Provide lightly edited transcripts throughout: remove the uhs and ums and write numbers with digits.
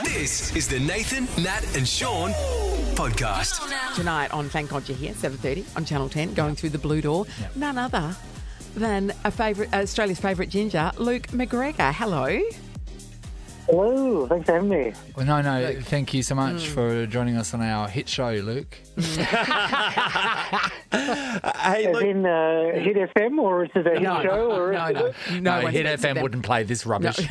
This is the Nathan, Nat and Shaun podcast. Tonight on Thank God You're Here, 7:30 on Channel 10, going through the blue door. Yep. None other than Australia's favourite ginger, Luke McGregor. Hello. Hello, thanks for having me. Well, no, Luke. thank you so much for joining us on our hit show, Luke. Hey, Hey, As in Hit FM, or is it a hit show? Or No, Hit FM wouldn't play this rubbish. Hey,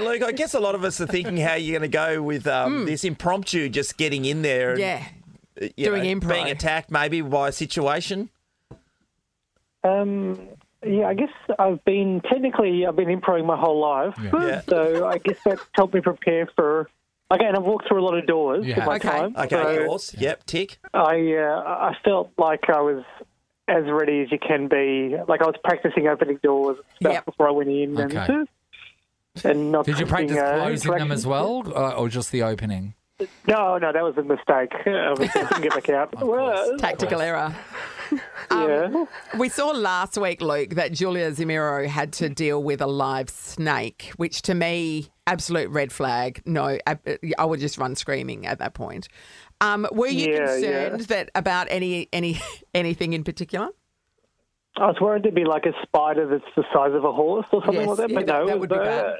Luke, I guess a lot of us are thinking how you're going to go with this impromptu, just getting in there and Yeah. you Doing know, improv. being attacked maybe by a situation. Yeah, I guess I've been improvising my whole life. Yeah. So I guess that helped me prepare for. And I've walked through a lot of doors You in my have. time. Okay, so yours. Yep, tick. I felt like I was as ready as you can be. Like I was practicing opening doors and stuff Yep. before I went in. Okay. And not Did you practice putting, closing them as interactions. well, or just the opening? No, that was a mistake. I couldn't get back out. Well, Tactical error. yeah. We saw last week, Luke, that Julia Zemiro had to deal with a live snake, which to me, absolute red flag. No, I would just run screaming at that point. Were you concerned that about anything in particular? I was worried there'd be like a spider that's the size of a horse or something Yes, like that, yeah, but that no, would be bad.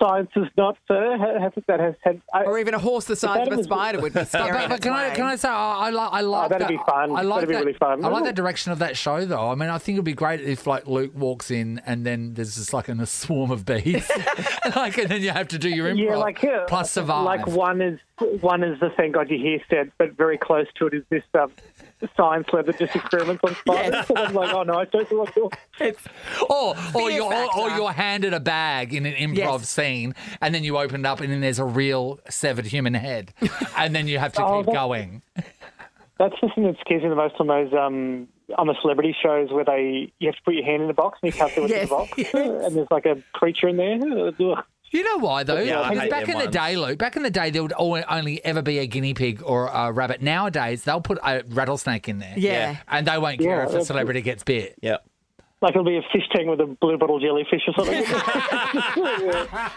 Science is not that has had. Or even a horse the size of a spider would be scary. But can I say I like that'd that. be fun. I like That'd be that, really fun. I like that direction of that show, though. I mean, I think it'd be great if like Luke walks in and then there's just like a swarm of bees, and then you have to do your improv plus survive. Like one is the Thank God You're Here set, but very close to it is this science lab that just experiments on spiders. Yes. And I'm like, oh no, I don't know what to do. Or Fear factor. you're handed a bag in an improv Yes. scene, and then you open it up, and then there's a real severed human head, and then you have to keep going. That's the thing that scares me the most on those on the celebrity shows where you have to put your hand in the box and you can't do it in the box, and there's like a creature in there. Ugh. You know why, though? Yeah, I Because hate back them in the ones. day, Luke, there would only ever be a guinea pig or a rabbit. Nowadays, they'll put a rattlesnake in there. Yeah. And they won't care if a that's- celebrity gets bit. Yep. Like it'll be a fish tank with a blue bottle jellyfish or something.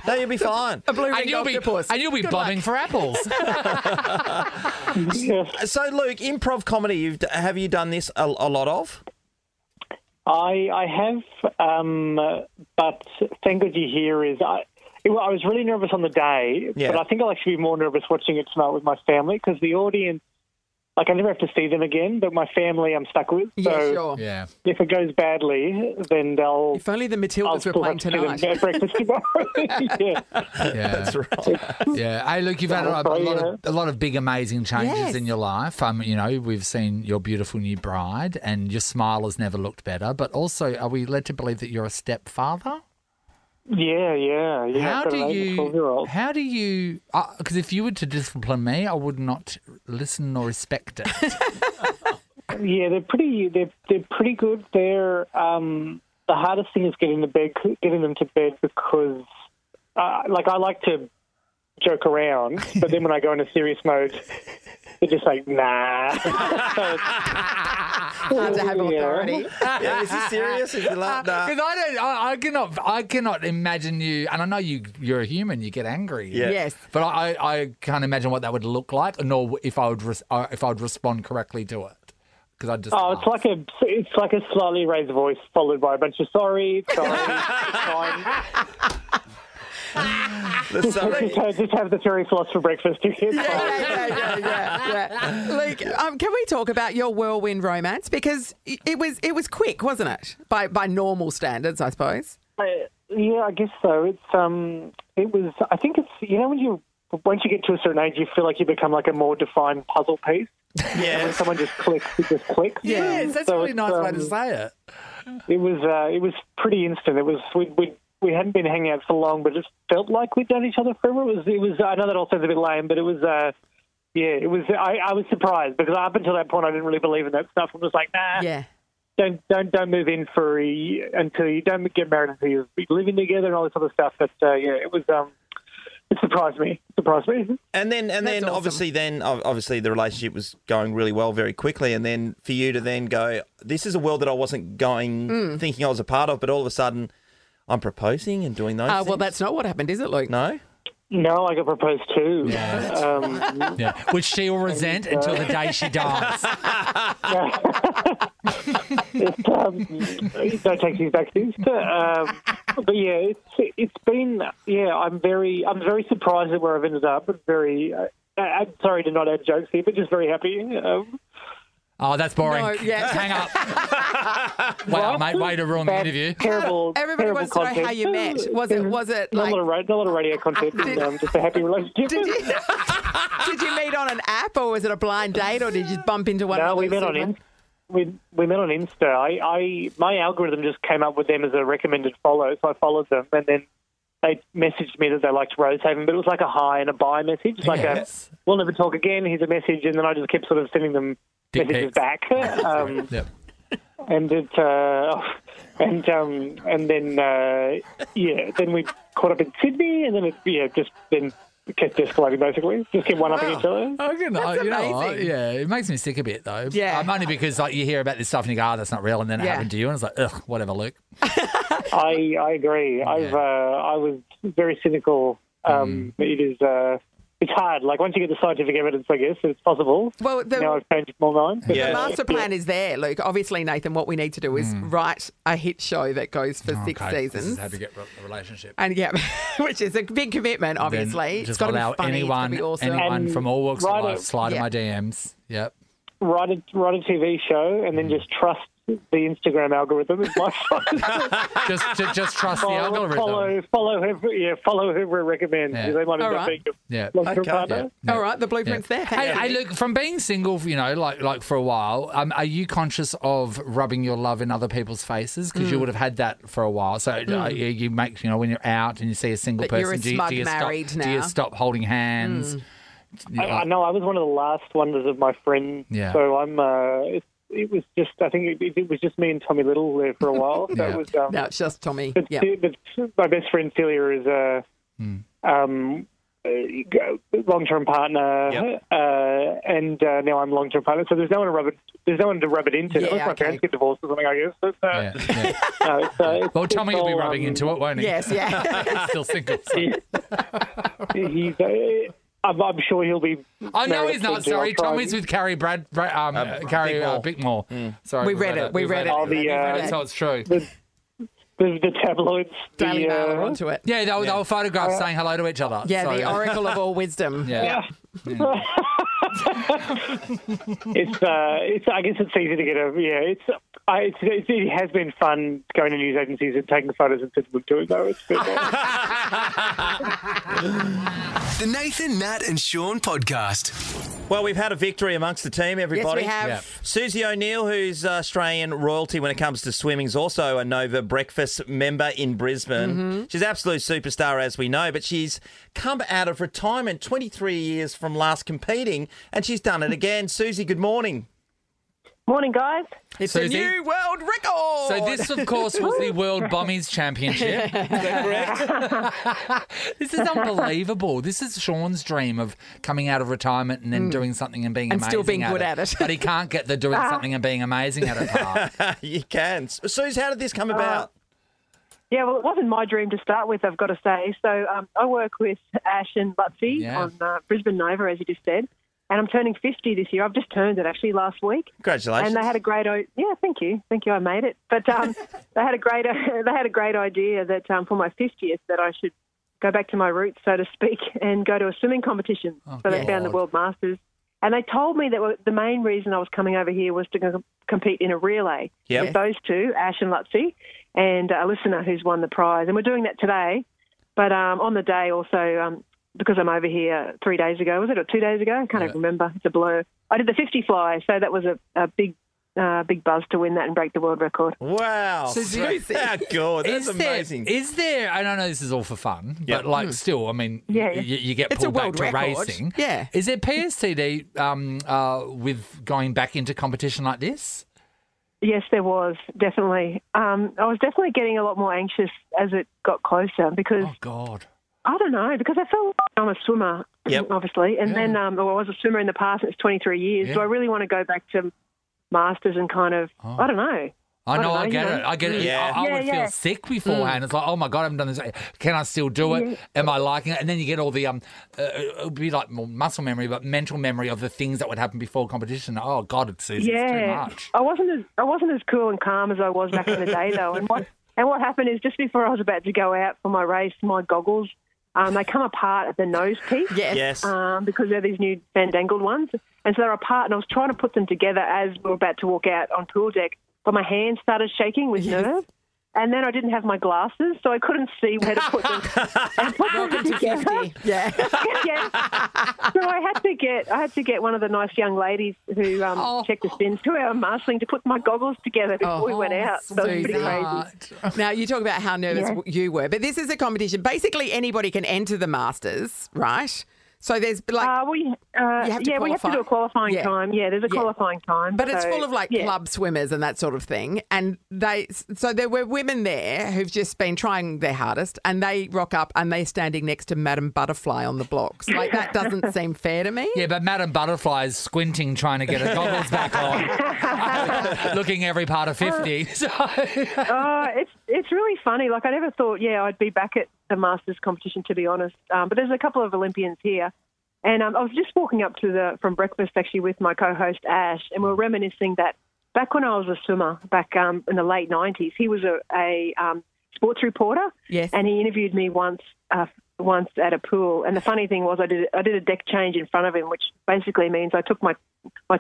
No, you'll be fine. A blue And ringed you'll octopus. be bobbing for apples. Yeah. So, Luke, improv comedy, have you done this a lot of? I have, but Thank God You're Here is. I was really nervous on the day, Yeah. but I think I'll actually be more nervous watching it tonight with my family because the audience, I never have to see them again, but my family I'm stuck with. Yeah, So sure. Yeah. if it goes badly, then they'll. If only the I'll Matildas were still playing have to see them tonight. at breakfast tomorrow. Yeah. Yeah. That's right. Yeah. Hey, Luke, you've had a lot of big, amazing changes Yes. in your life. We've seen your beautiful new bride, and your smile has never looked better. But also, are we led to believe that you're a stepfather? Yeah. How I've got do an 8 and 12-year-old. How do you? Because if you were to discipline me, I would not listen nor respect it. Yeah, they're pretty good. They're the hardest thing is getting them to bed because I like to joke around, but then when I go into serious mode, they're just like nah. Hard to have authority. Yeah, is this serious? Is it like, nah. Because I cannot imagine you, and I know you're a human, you get angry. Yeah. Yes. But I can't imagine what that would look like, nor if I would respond correctly to it. Because I just It's like a slightly raised voice followed by a bunch of sorry, fine. Just have the cherry floss for breakfast. Yeah. Luke, can we talk about your whirlwind romance? Because it was quick, wasn't it? By normal standards, I suppose. Yeah, I guess so. It was. I think it's once you get to a certain age, you feel like you become like a more defined puzzle piece. Yeah. When someone just clicks, it just clicks. Yes, that's So a really nice way to it's, say it. It was pretty instant. It was we hadn't been hanging out for long, but it felt like we'd done each other forever. It was. I know that all sounds a bit lame, but it was. It was. I was surprised because up until that point, I didn't really believe in that stuff. I was like, nah. Yeah. Don't move in until you don't get married until you're living together and all this other stuff. But it was. It surprised me. And then awesome. obviously the relationship was going really well very quickly, and then for you to then go, this is a world that I wasn't thinking I was a part of, but all of a sudden I'm proposing and doing those things? Well, that's not what happened, is it, Luke? No? No, I got proposed to. Yeah. Which she will resent until the day she dies. No takesies backsies. But yeah, it's been I'm very surprised at where I've ended up. But I'm sorry to not add jokes here, but just very happy. Oh, that's boring. No, yeah. Hang up. Wow, mate, way to ruin the interview. Everybody wants to know how you met. Was it like... Not a lot of radio content, just a happy relationship. Did you meet on an app, or was it a blind date, or did you just bump into one? No, we met on Insta. My algorithm just came up with them as a recommended follow, so I followed them, and then they messaged me that they liked Rosehaven, but it was like a hi and a bye message, like a "we'll never talk again." Here's a message, and then I just kept sort of sending them messages back. Yep. And it, then we caught up in Sydney, and then it kept escalating basically. Just kept one-upping each other. Amazing. It makes me sick a bit though. Yeah. Only because you hear about this stuff and you go, oh, that's not real, and then it happened to you, and it's like, ugh, whatever, Luke. I agree. I was very cynical. It is. It's hard. Like, once you get the scientific evidence, I guess, it's possible. Well, now I've changed my mind. The master plan is there, Luke. Obviously, Nathan, what we need to do is write a hit show that goes for 6 seasons. This is how to get a relationship. And which is a big commitment, obviously. Just allow anyone from all walks of life slide in my DMs. Yep. Write a TV show and then just trust the Instagram algorithm is my just trust the algorithm. Follow whoever it recommends. Yeah. They might end up being a long-term partner. Yeah. All right, the blueprint's there. Hey, look, from being single, like for a while, are you conscious of rubbing your love in other people's faces? Because you would have had that for a while. So you make, when you're out and you see a single person, you're a smug married now. Do you stop holding hands? I know. I was one of the last wonders of my friend. Yeah. So I'm. It was just. I think it was just me and Tommy Little there for a while. So it was. No, it's just Tommy. But my best friend Celia is a long-term partner, and now I'm long-term partner. So there's no one to rub it. There's no one to rub it into. Unless my parents get divorced or something, I guess. But, well, Tommy will be rubbing into it, won't he? Yes, yeah. He's still single. So. I'm sure he'll be. I know he's not. Sorry, Tommy's with Carrie Bickmore. Sorry, we read it. We read it. So it's true. The tabloids. Daily Mail are onto it. Yeah, they were photographs saying hello to each other. Yeah, the oracle of all wisdom. Yeah. It's. I guess it's easy to get a. Yeah. It has been fun going to news agencies and taking photos and sending them to it, though. It's been The Nathan, Nat and Shaun podcast. Well, we've had a victory amongst the team, everybody. Yes, we have. Yeah. Susie O'Neill, who's Australian royalty when it comes to swimming, is also a Nova Breakfast member in Brisbane. She's an absolute superstar, as we know, but she's come out of retirement 23 years from last competing, and she's done it again. Susie, good morning. Morning, guys. It's a new world record. So this, of course, was the World Bommies Championship. Is that correct? This is unbelievable. This is Shaun's dream of coming out of retirement and then doing something and being amazing and still being good at it. But he can't get the doing something and being amazing at it part. You can. Suze, how did this come about? Yeah, well, it wasn't my dream to start with, I've got to say. So I work with Ash and Lutsy on Brisbane Nova, as you just said. And I'm turning 50 this year. I've just turned it, actually, last week. Congratulations. And they had a great... Yeah, thank you. Thank you, I made it. But they had a great idea that for my 50th that I should go back to my roots, so to speak, and go to a swimming competition. So they found the World Masters. And they told me that the main reason I was coming over here was to compete in a relay with those two, Ash and Lutsy, and a listener who's won the prize. And we're doing that today. But on the day also... because I'm over here 3 days ago, was it, or 2 days ago? I can't even remember. It's a blur. I did the 50 fly, so that was a big buzz to win that and break the world record. Wow. How good. That's amazing. Is there, and I know this is all for fun, but still, I mean, you get pulled back to racing. Yeah. Is there PSTD with going back into competition like this? Yes, there was, definitely. I was definitely getting a lot more anxious as it got closer because... Oh, God. I don't know, because I felt like I'm a swimmer, obviously, and then I was a swimmer in the past, and it's 23 years. Do I really want to go back to Masters and kind of, I don't know. I know, I don't know, get you it. know. I get it. Yeah. I would Yeah. feel sick beforehand. It's like, oh my God, I haven't done this. Can I still do it? Am I liking it? And then you get all the, it would be like more muscle memory, but mental memory of the things that would happen before competition. Oh God, it's too much. I wasn't as cool and calm as I was back in the day though. And what happened is just before I was about to go out for my race, my goggles, they come apart at the nose piece. Yes. Because they're these new fandangled ones. And so they're apart, and I was trying to put them together as we were about to walk out on pool deck, but my hands started shaking with nerves. And then I didn't have my glasses, so I couldn't see where to put them. And put them together. 50. Yeah. Yeah. So I had to get one of the nice young ladies who checked the spins to our marshalling to put my goggles together before we went out. So it was pretty crazy. Now, you talk about how nervous you were, but this is a competition. Basically, anybody can enter the Masters, right? So there's like we have to do a qualifying time. Yeah, there's a qualifying time. But it's full of like club swimmers and that sort of thing. And so there were women there who've just been trying their hardest, and they rock up and they're standing next to Madam Butterfly on the blocks. Like, that doesn't seem fair to me. Yeah, but Madam Butterfly is squinting trying to get her goggles back on, looking every part of 50. So. It's really funny. Like, I never thought, I'd be back at the Masters competition, to be honest. But there's a couple of Olympians here. And I was just walking up from breakfast, actually, with my co-host, Ash, and we were reminiscing that back when I was a swimmer, back in the late 90s, he was a sports reporter. Yes. And he interviewed me once at a pool. And the funny thing was I did a deck change in front of him, which basically means I took my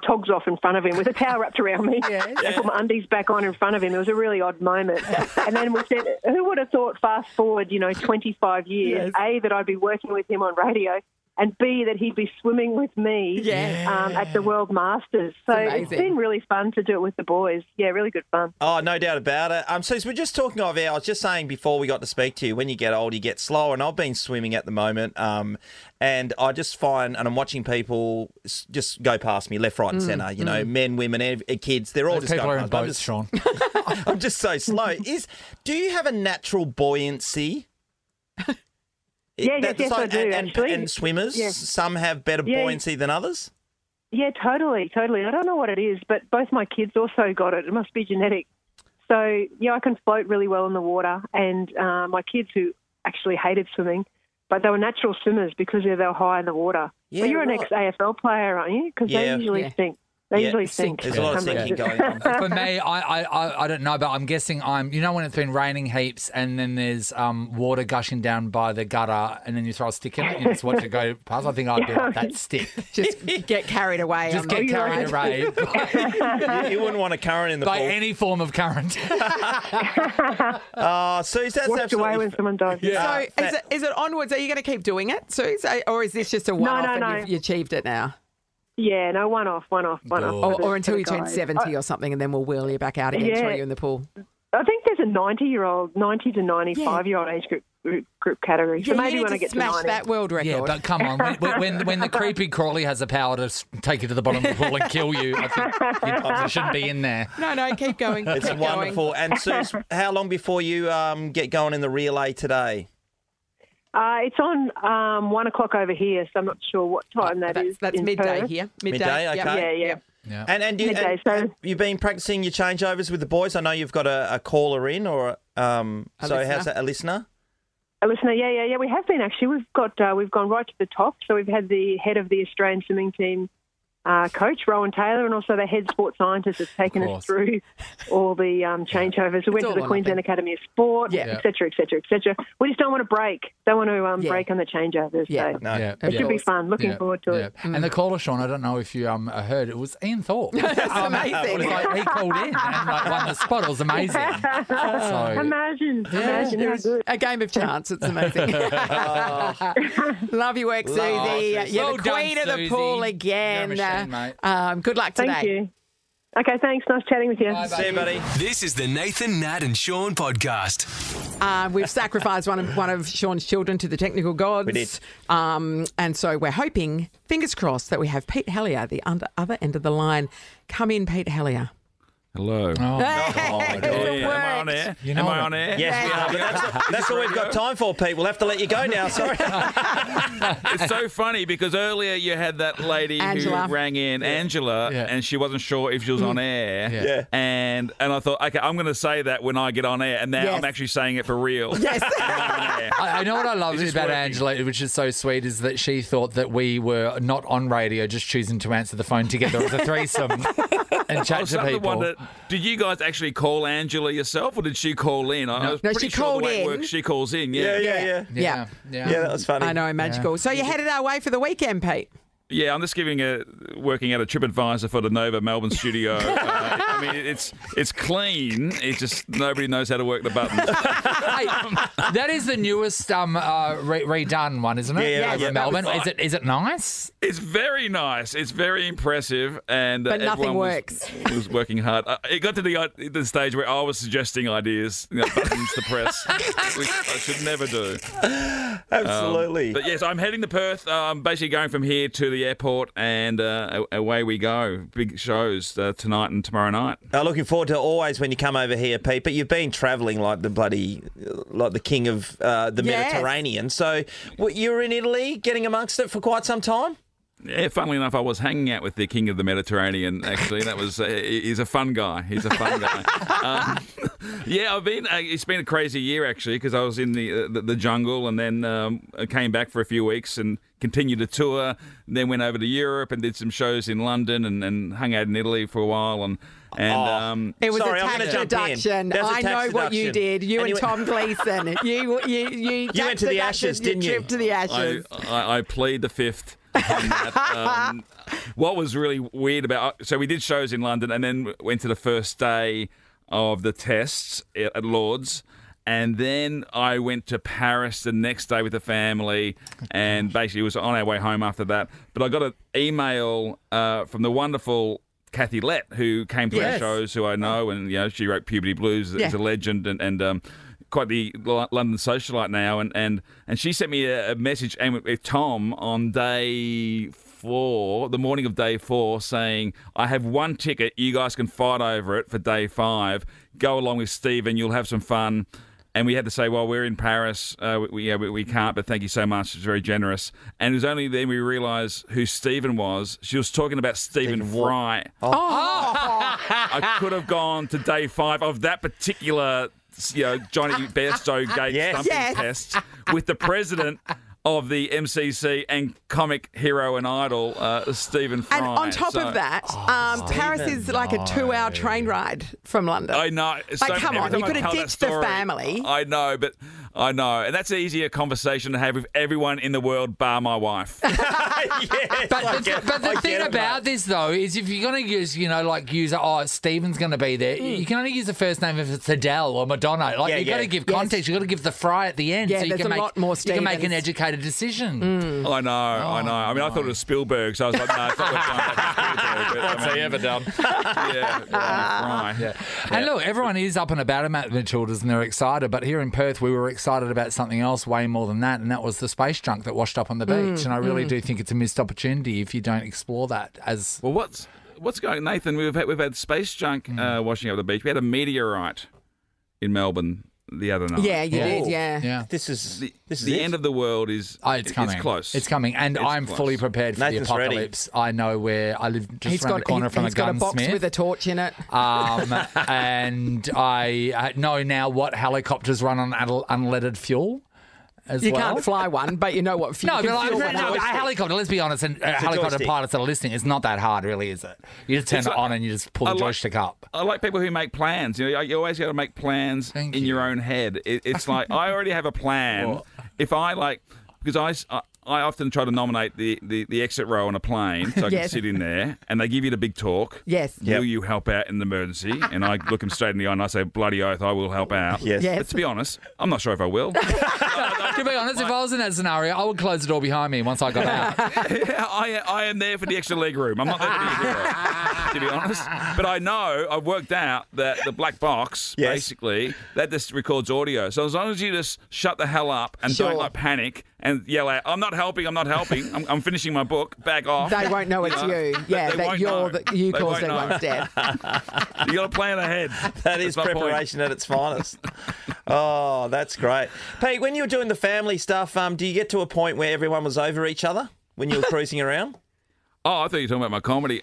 togs off in front of him with a towel wrapped around me and put my undies back on in front of him. It was a really odd moment. And then we said, who would have thought fast forward, 25 years, A, that I'd be working with him on radio, and B, that he'd be swimming with me at the World Masters. So it's been really fun to do it with the boys. Yeah, really good fun. Oh, no doubt about it. So we're just talking of I was just saying before we got to speak to you, when you get old, you get slower. And I've been swimming at the moment, and I just find, and I'm watching people just go past me left, right and centre, men, women, kids, they're all Those just people going are in past. boats, Sean. I'm just so slow. Do you have a natural buoyancy? Yes, I do, actually. And swimmers, some have better buoyancy than others? Yeah, totally. I don't know what it is, but both my kids also got it. It must be genetic. So, I can float really well in the water. And my kids, who actually hated swimming, but they were natural swimmers because they were high in the water. Yeah, well, you're an ex-AFL player, aren't you? Because they usually sink. They usually sink. There's a lot of sinking going on. For me, I don't know, but I'm guessing when it's been raining heaps and then there's water gushing down by the gutter and then you throw a stick in it and you just watch it go past. I think I'd be like that stick. Just get carried away. Just get carried away. You wouldn't want a current in the by pool. any form of current. Suze, that's Watch absolutely... away when someone dies. So is it onwards? Are you going to keep doing it, Suze? Or is this just a one-off and you've achieved it now? Yeah, no, one off. Or until you turn 70 or something, and then we'll wheel you back out again, throw you in the pool. I think there's a 90 to 95-year-old age group category. So maybe when I get to 90. smash that world record. Yeah, but come on, when the creepy crawly has the power to take you to the bottom of the pool and kill you, I think you shouldn't be in there. No, keep going. It's wonderful. And Suze, how long before you get going in the relay today? It's on 1 o'clock over here, so I'm not sure what time that is. That's in midday Perth. here. Midday, okay. Yeah. Yeah. And you've been practicing your changeovers with the boys? I know you've got a caller in, or so how's that, a listener? A listener, yeah. We have been actually. We've gone right to the top. So we've had the head of the Australian swimming team, coach Rowan Taylor, and also the head sports scientist has taken us through all the changeovers. We went to the Queensland Academy of Sport, et cetera, et cetera, et cetera. We just don't want to break. Don't want to break on the changeovers. Yeah. So No. it should be fun. Looking forward to it. And the caller, Sean, I don't know if you heard, it was Ian Thorpe. That's amazing. It was like he called in and won the spot. It was amazing. So, Imagine how good. A game of chance. It's amazing. Love your work, Susie. You're Well the queen done, of the Susie. pool You're a again. machine, mate. Good luck today. Thank you. Okay, thanks. Nice chatting with you. Bye, See you, buddy. This is the Nathan, Nat and Shaun podcast. We've sacrificed one of Sean's children to the technical gods. We did. And so we're hoping, fingers crossed, that we have Pete Hellier, the other end of the line. Come in, Pete Hellier. Hello. It Am I on worked. air? You know Am I it. on air? Yes, we are. But that's all we've got time for, Pete. We'll have to let you go now. Sorry. It's so funny because earlier you had that lady Angela. who rang in, Angela, Yeah. and she wasn't sure if she was on air. Yeah. And I thought, okay, I'm going to say that when I get on air, and now Yes. I'm actually saying it for real. Yes. I'm on air. I know what I love Is this about working? Angela, which is so sweet, is that she thought that we were not on radio, just choosing to answer the phone together as a threesome and I chat was to starting to people. wonder, did you guys actually call Angela yourself, or did she call in? I was No, pretty she sure called the way it in. works, she calls in. Yeah. Yeah. Yeah. Yeah, that was funny. I know, magical. So you headed our way for the weekend, Pete? Yeah, I'm just working out a TripAdvisor for the Nova Melbourne studio. I mean, it's clean. It's just nobody knows how to work the buttons. Hey, that is the newest redone one, isn't it? Yeah, Over yeah. in Melbourne. That was Is it nice? It's very nice. It's very impressive, and But nothing everyone works. Was working hard. It got to the stage where I was suggesting ideas, buttons to press, which I should never do. Absolutely. But yes, I'm heading to Perth. I'm basically going from here to the airport, and away we go. Big shows tonight and tomorrow night. Looking forward to always when you come over here, Pete. But you've been travelling like the king of the Yes. Mediterranean. So you were in Italy, getting amongst it for quite some time. Yeah, funnily enough, I was hanging out with the king of the Mediterranean. Actually, that was he's a fun guy. He's a fun guy. Yeah, I've been. It's been a crazy year actually because I was in the jungle and then I came back for a few weeks and continued a tour. Then went over to Europe and did some shows in London and hung out in Italy for a while and. It was Sorry, a I'm tax gonna jump in. deduction. There's a I tax know what you deduction. did. You and Anyway- Tom Gleeson. You went to the Ashes, didn't you? Trip to the Ashes. I plead the fifth. On that. What was really weird about so we did shows in London and then went to the first day of the tests at Lord's. And then I went to Paris the next day with the family and basically it was on our way home after that. But I got an email from the wonderful Kathy Lett, who came to our Yes. shows, who I know, and she wrote Puberty Blues, is a legend, and quite the London socialite now, and she sent me a message with Tom on day 4, the morning of day 4, saying, "I have one ticket. You guys can fight over it for day 5. Go along with Stephen. You'll have some fun." And we had to say, well, we're in Paris. We can't, but thank you so much. It's very generous. And it was only then we realised who Stephen was. She was talking about Stephen Fry. I could have gone to day 5 of that particular, Johnny Bairstow gate stumping Yes. test with the president of the MCC and comic hero and idol, Stephen Fry. And on top So- of that, Paris is like a 2-hour train ride from London. I know. Like, come every on, time you I could have tell that ditched the story, family. I know, but I know. And that's an easier conversation to have with everyone in the world bar my wife. But the thing about this, though, is if you're going to use, Stephen's going to be there, you can only use the first name if it's Adele or Madonna. You've got to give context. You've got to give the Fry at the end. Yeah, so you there's can a make, lot more you can make an Stephens. educated decision. I know. I mean, I thought it was Spielberg, so I was like, no, it's not worth going back to Spielberg. What's he ever done? Yeah. And look, everyone is up and about at Matildas and they're excited, but here in Perth we were excited about something else way more than that, and that was the space junk that washed up on the beach. And I really do think it's a missed opportunity if you don't explore that as... Well, what's going on, Nathan? We've had space junk washing up the beach. We had a meteorite in Melbourne the other night. Yeah, you did, yeah. Yeah. This is The end of the world is It's coming. It's close. It's coming, and It's I'm close. fully prepared for Nathan's the ready. apocalypse. I know where I live, just around the corner from he's a got a box gunsmith. with a torch in it. And I know now what helicopters run on unleaded fuel as You well. can't fly one, but you know what? No, you but can feel a one. helicopter, let's be honest, and helicopter joystick. pilots that are listening, it's not that hard, really, is it? You just turn It's it like- on and you just pull the joystick up. I like people who make plans. You always got to make plans Thank in you. your own head. It's like I already have a plan. If I because I often try to nominate the exit row on a plane so I can Yes. sit in there, and they give you the big talk. Yes. Will you help out in an emergency? And I look them straight in the eye and I say, bloody oath, I will help out. Yes. Yes. But to be honest, I'm not sure if I will. To be honest, if I was in that scenario, I would close the door behind me once I got out. I am there for the extra leg room. I'm not there to be a hero, to be honest. But I know, I've worked out that the black box, Yes. basically, that just records audio. So as long as you just shut the hell up and Sure. don't panic and and yell out, I'm not helping, I'm finishing my book, back off. They won't know it's you. Yeah, They that won't you're know. you They caused won't know. everyone's death. You got to plan ahead. That is That's my point. preparation at its finest. Oh, that's great. Pete, when you were doing the family stuff, do you get to a point where everyone was over each other when you were cruising around? Oh, I thought you were talking about my comedy.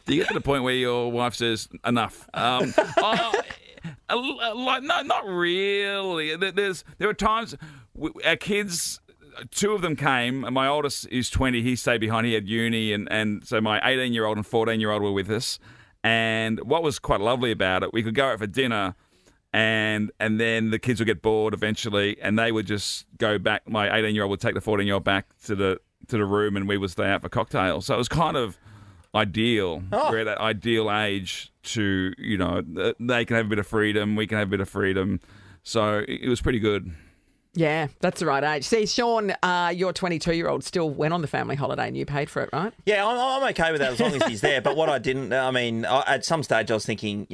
Do you get to the point where your wife says, enough? No, not really. There are times our kids, two of them came, and my oldest is 20. He stayed behind. He had uni, and so my 18-year-old and 14-year-old were with us. And what was quite lovely about it, we could go out for dinner, and then the kids would get bored eventually, and they would just go back. My 18-year-old would take the 14-year-old back to the room, and we would stay out for cocktails. So it was kind of ideal. We're at that ideal age to, they can have a bit of freedom, we can have a bit of freedom. So it was pretty good. Yeah, that's the right age. See, Sean, your 22-year-old still went on the family holiday and you paid for it, right? Yeah, I'm okay with that as long as he's there. But what I didn't, at some stage I was thinking,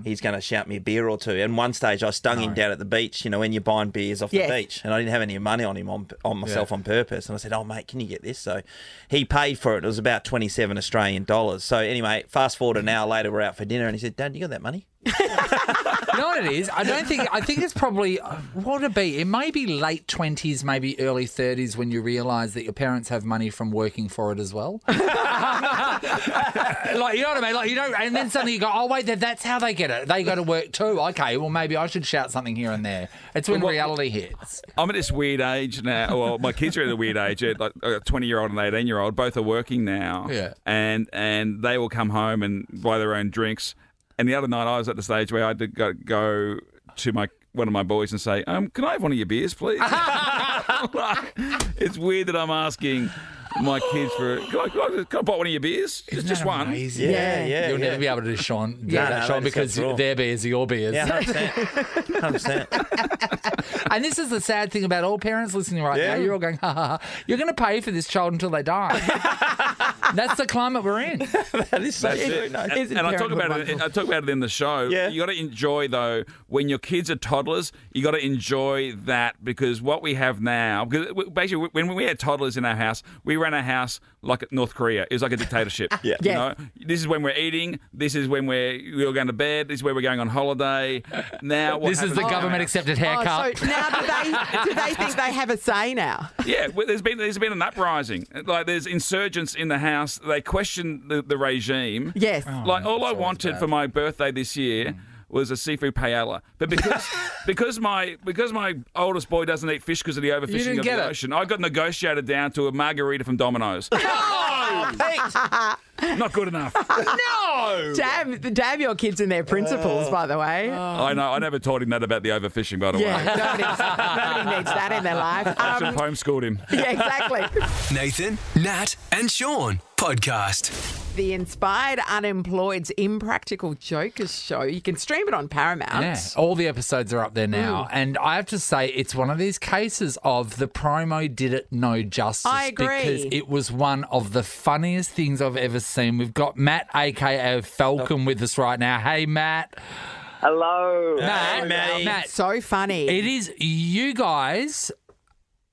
he's going to shout me a beer or two. And one stage I stung him down at the beach, when you're buying beers off the beach. And I didn't have any money on him, on myself on purpose. And I said, oh, mate, can you get this? So he paid for it. It was about 27 Australian dollars. So anyway, fast forward an hour later, we're out for dinner. And he said, Dad, you got that money? You know what it is? I think it's probably, what would it be? It may be late 20s, maybe early 30s when you realise that your parents have money from working for it as well. You know what I mean? And then suddenly you go, oh, wait, that's how they get it. They go to work too. Okay, well, maybe I should shout something here and there. It's when reality hits. I'm at this weird age now. Well, my kids are at a weird age. Like a 20-year-old and 18-year-old. Both are working now. Yeah. And they will come home and buy their own drinks. And the other night I was at the stage where I had to go to one of my boys and say, can I have one of your beers, please? It's weird that I'm asking my kids for, can I buy one of your beers? Just one. Amazing? Yeah. You'll never be able to do Sean, No, because their beers are your beers. Yeah, 100%. 100%. And this is the sad thing about all parents listening right now. You're all going, ha, ha, ha. You're going to pay for this child until they die. That's the climate we're in. That is so true. No. And I talk about it in the show. Yeah. You got to enjoy, though, when your kids are toddlers, you got to enjoy that, because what we have now, because basically when we had toddlers in our house, we ran our house like North Korea. It was like a dictatorship. Yeah. This is when we're eating. This is when we're going to bed. This is where we're going on holiday. Now, this is the government accepted haircut. So now do they think they have a say now? Yeah, well, there's been an uprising. Like there's insurgents in the house. They question the regime. Yes. All I wanted for my birthday this year was a seafood paella, but because my oldest boy doesn't eat fish because of the overfishing of the ocean, I got negotiated down to a margarita from Domino's. No, Pete. Not good enough. No. Damn your kids and their principles, by the way. I know. I never taught him that about the overfishing, by the way. Nobody needs that in their life. I should have homeschooled him. Yeah, exactly. Nathan, Nat, and Sean podcast. The Inspired Unemployed's Impractical Jokers show. You can stream it on Paramount. Yeah, all the episodes are up there now. And I have to say, it's one of these cases of the promo did it no justice. I agree. Because it was one of the funniest things I've ever seen. We've got Matt, a.k.a. Falcon, with us right now. Hey, Matt. Hello. Matt. So funny. It is, you guys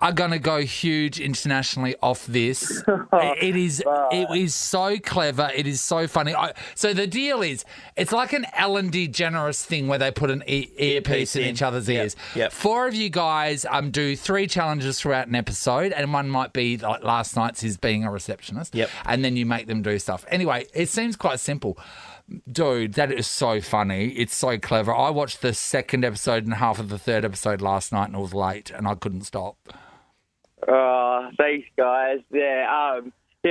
are going to go huge internationally off this. It is so clever. It is so funny. So the deal is, it's like an Ellen DeGeneres thing where they put an earpiece in each other's ears. Yep. 4 of you guys do 3 challenges throughout an episode, and one might be like last night's is being a receptionist. Yep. And then you make them do stuff. Anyway, it seems quite simple. Dude, that is so funny. It's so clever. I watched the 2nd episode and half of the 3rd episode last night, and it was late, and I couldn't stop. Thanks, guys. Yeah,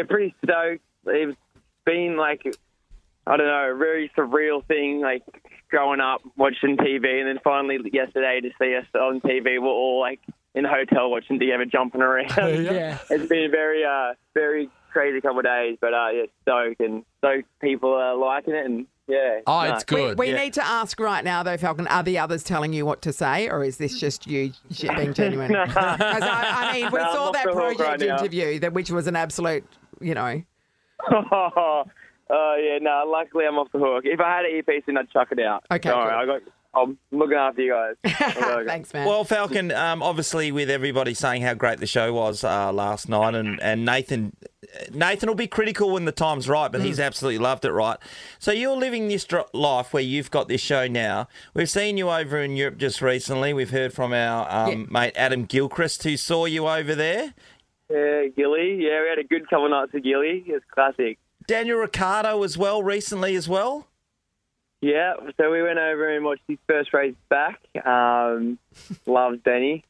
pretty stoked. It's been like, I don't know, a very surreal thing, like growing up watching TV, and then finally yesterday to see us on TV, we're all like in the hotel watching together, jumping around. Yeah. It's been a very crazy couple of days, but stoked, and stoked people are liking it, and yeah. Oh, it's good. We need to ask right now, though, Falcon, are the others telling you what to say, or is this just you being genuine? Because, I mean, we saw that project interview, which was an absolute, luckily I'm off the hook. If I had an earpiece in, I'd chuck it out. Okay, Sorry, I'm looking after you guys. Thanks, man. Well, Falcon, obviously with everybody saying how great the show was last night, and Nathan will be critical when the time's right, but he's absolutely loved it, right? So you're living this life where you've got this show now. We've seen you over in Europe just recently. We've heard from our mate Adam Gilchrist, who saw you over there. Yeah, Gilly. Yeah, we had a good couple of nights with Gilly. It was classic. Daniel Ricciardo as well, recently as well. Yeah, so we went over and watched his first race back. Loved Benny.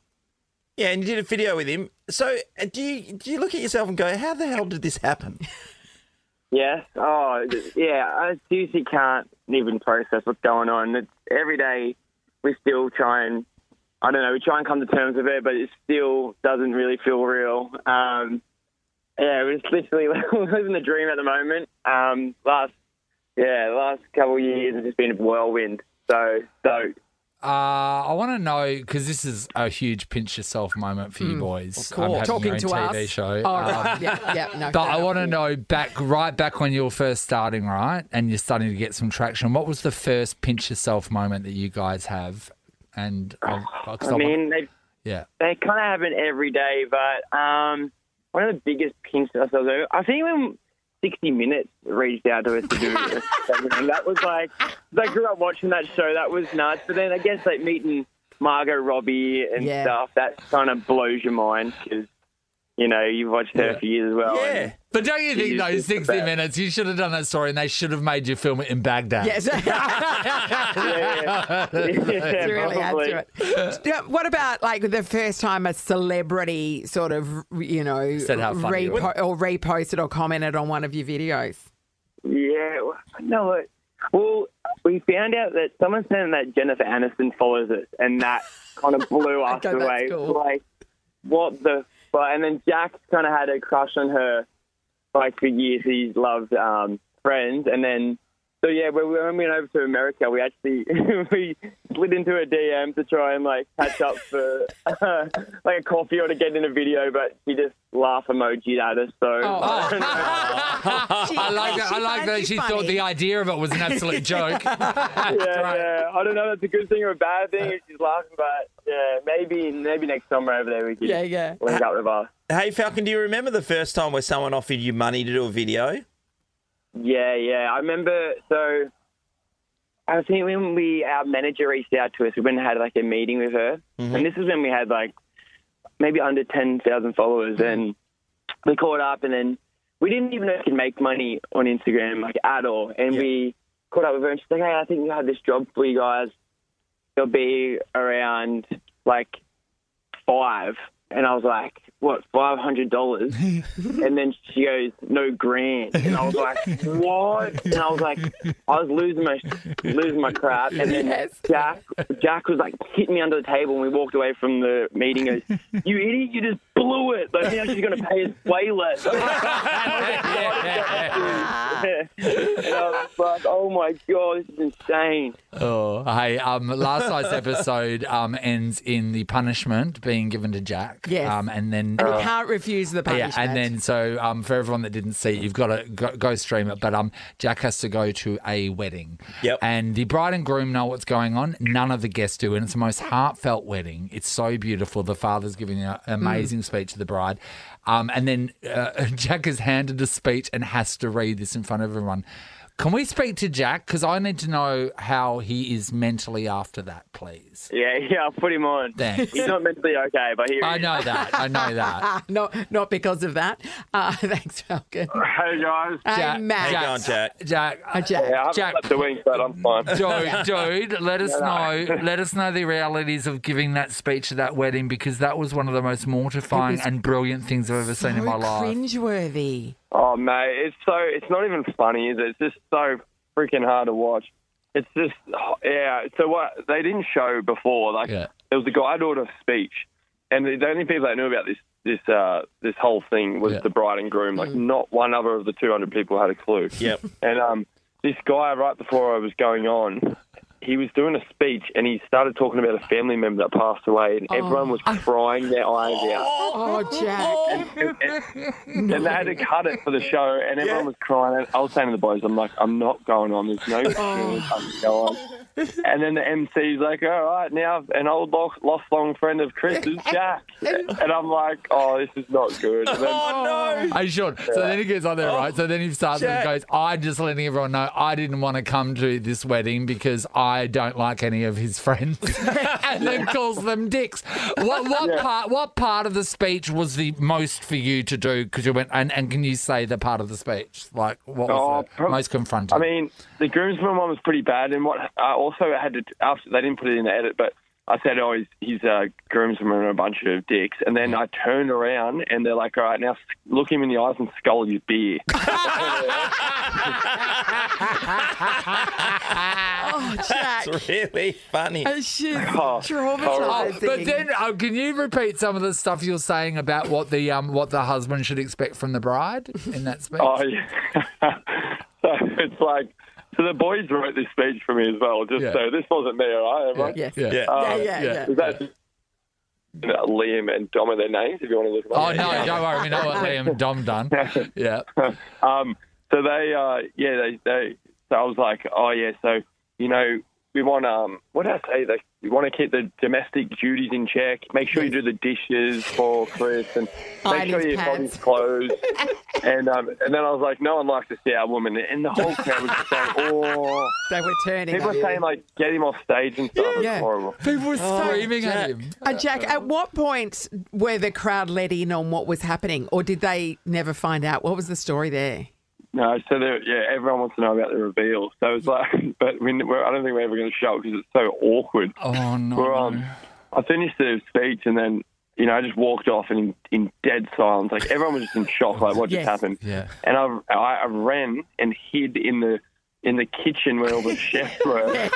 Yeah, and you did a video with him. So do you look at yourself and go, how the hell did this happen? Yeah. Oh, yeah. I seriously can't even process what's going on. It's, every day we still try and, I don't know, we try and come to terms with it, but it still doesn't really feel real. Yeah, we're just literally living the dream at the moment. Last couple of years have just been a whirlwind. So I want to know, because this is a huge pinch yourself moment for you boys. Of course. Talking to TV us. show. Oh, right. No. But I want to know, right back when you were first starting, right, and you're starting to get some traction, what was the first pinch yourself moment that you guys have? And they kind of happen every day, but one of the biggest pinches ourselves over, I think when 60 Minutes reached out to us to do a segment, that was like, I grew up watching that show, that was nuts. But then I guess like meeting Margot Robbie and stuff, that kind of blows your mind because, you know, you've watched her for years as well. Yeah. But don't you think, those 60 Minutes, you should have done that story and they should have made you film it in Baghdad? Yes. It's really accurate. What about like the first time a celebrity sort of, you know, said how funny or reposted or commented on one of your videos? Yeah. No, well, we found out that someone said that Jennifer Aniston follows us, and that kind of blew us away. Cool. Like, what the fuck? And then Jack kind of had a crush on her. Like for years, he's loved Friends, and then when we went over to America, we actually we slid into a DM to try and like catch up for like a coffee or to get in a video, but she just laugh emojied at us. So I like that she thought the idea of it was an absolute joke. yeah. I don't know if it's a good thing or a bad thing. She's laughing, but yeah, maybe next summer over there we can link up with us. Hey, Falcon, do you remember the first time where someone offered you money to do a video? Yeah. I remember, so I think when our manager reached out to us, we went and had like a meeting with her. Mm-hmm. And this is when we had like maybe under 10,000 followers. And we caught up and then we didn't even know we could make money on Instagram like at all. And we caught up with her and she's like, hey, I think we have this job for you guys. It'll be around like 5. And I was like, what, $500? And then she goes, no, grand. And I was like, what? And I was like, I was losing my crap. And then Jack was like hitting me under the table and we walked away from the meeting and goes, you idiot, you just blew it. Like now she's going to pay us way less. And I was like, oh my God, this is insane. Oh, hey, last night's episode ends in the punishment being given to Jack. Yes. And then he can't refuse the punishment. Yeah, and then so for everyone that didn't see it, you've got to go stream it. But Jack has to go to a wedding. Yep. And the bride and groom know what's going on. None of the guests do, and it's the most heartfelt wedding. It's so beautiful. The father's giving an amazing speech to the bride. And then Jack is handed a speech and has to read this in front of everyone. Can we speak to Jack? Because I need to know how he is mentally after that, please. Yeah, I'll put him on. Thanks. He's not mentally okay, but I know that. Not because of that. Thanks, Falcon. Hey, guys. Hey, Matt. Hang on, Jack. Jack. Yeah, I haven't slept a wink, but I'm fine. Dude, let us know the realities of giving that speech at that wedding, because that was one of the most mortifying and brilliant things I've ever seen in my life. Cringeworthy. Oh, mate, it's not even funny, is it? It's just so freaking hard to watch. It's just, so what they didn't show before, there was a guide order speech, and the only people that knew about this whole thing was the bride and groom. Like, not one other of the 200 people had a clue. Yep. And this guy, right before I was going on, he was doing a speech and he started talking about a family member that passed away, and everyone was crying their eyes out. Oh, Jack. And they had to cut it for the show, and everyone was crying. And I was saying to the boys, I'm like, I'm not going on. There's no chance I'm going. And then the MC's like, all right, now an old lost long friend of Chris's, Jack. And I'm like, oh, this is not good. And then, Oh, no. Hey, Sean. So then he gets on there, right? So then he starts and goes, I'm just letting everyone know I didn't want to come to this wedding because I don't like any of his friends. And then calls them dicks. What part of the speech was the most for you to do? Because you went, and can you say the part of the speech? Like, what was the most confronting? I mean, the groomsman one was pretty bad. And what also had to, after they didn't put it in the edit, but I said, oh, he's a groomsman and a bunch of dicks. And then I turned around and they're like, all right, now look him in the eyes and scull his beer. Oh, Jack. That's really funny. She's traumatizing. But then, can you repeat some of the stuff you're saying about what the husband should expect from the bride in that speech? Oh, yeah. So it's like, so the boys wrote this speech for me as well, so this wasn't me, all right? Yes. Yeah. That's Liam and Dom are their names, if you want to look them up. Oh, no, don't worry. We know what Liam and Dom done. Yeah. So so I was like, oh, yeah, so, you know, we want, what did I say? We want to keep the domestic duties in check. Make sure you do the dishes for Chris and make sure you fold his clothes. And then I was like, no one likes to see our woman. And the whole crowd was just saying, oh. They were turning. People were saying, like, get him off stage and stuff. It's horrible. People were screaming at him. Jack, at what point were the crowd let in on what was happening? Or did they never find out? What was the story there? No, so everyone wants to know about the reveal. So it's like, but I don't think we're ever going to show it because it's so awkward. Oh, no. I finished the speech and then, you know, I just walked off and in dead silence. Like, everyone was just in shock, like, what just happened? Yeah. And I ran and hid in the kitchen where all the chefs were.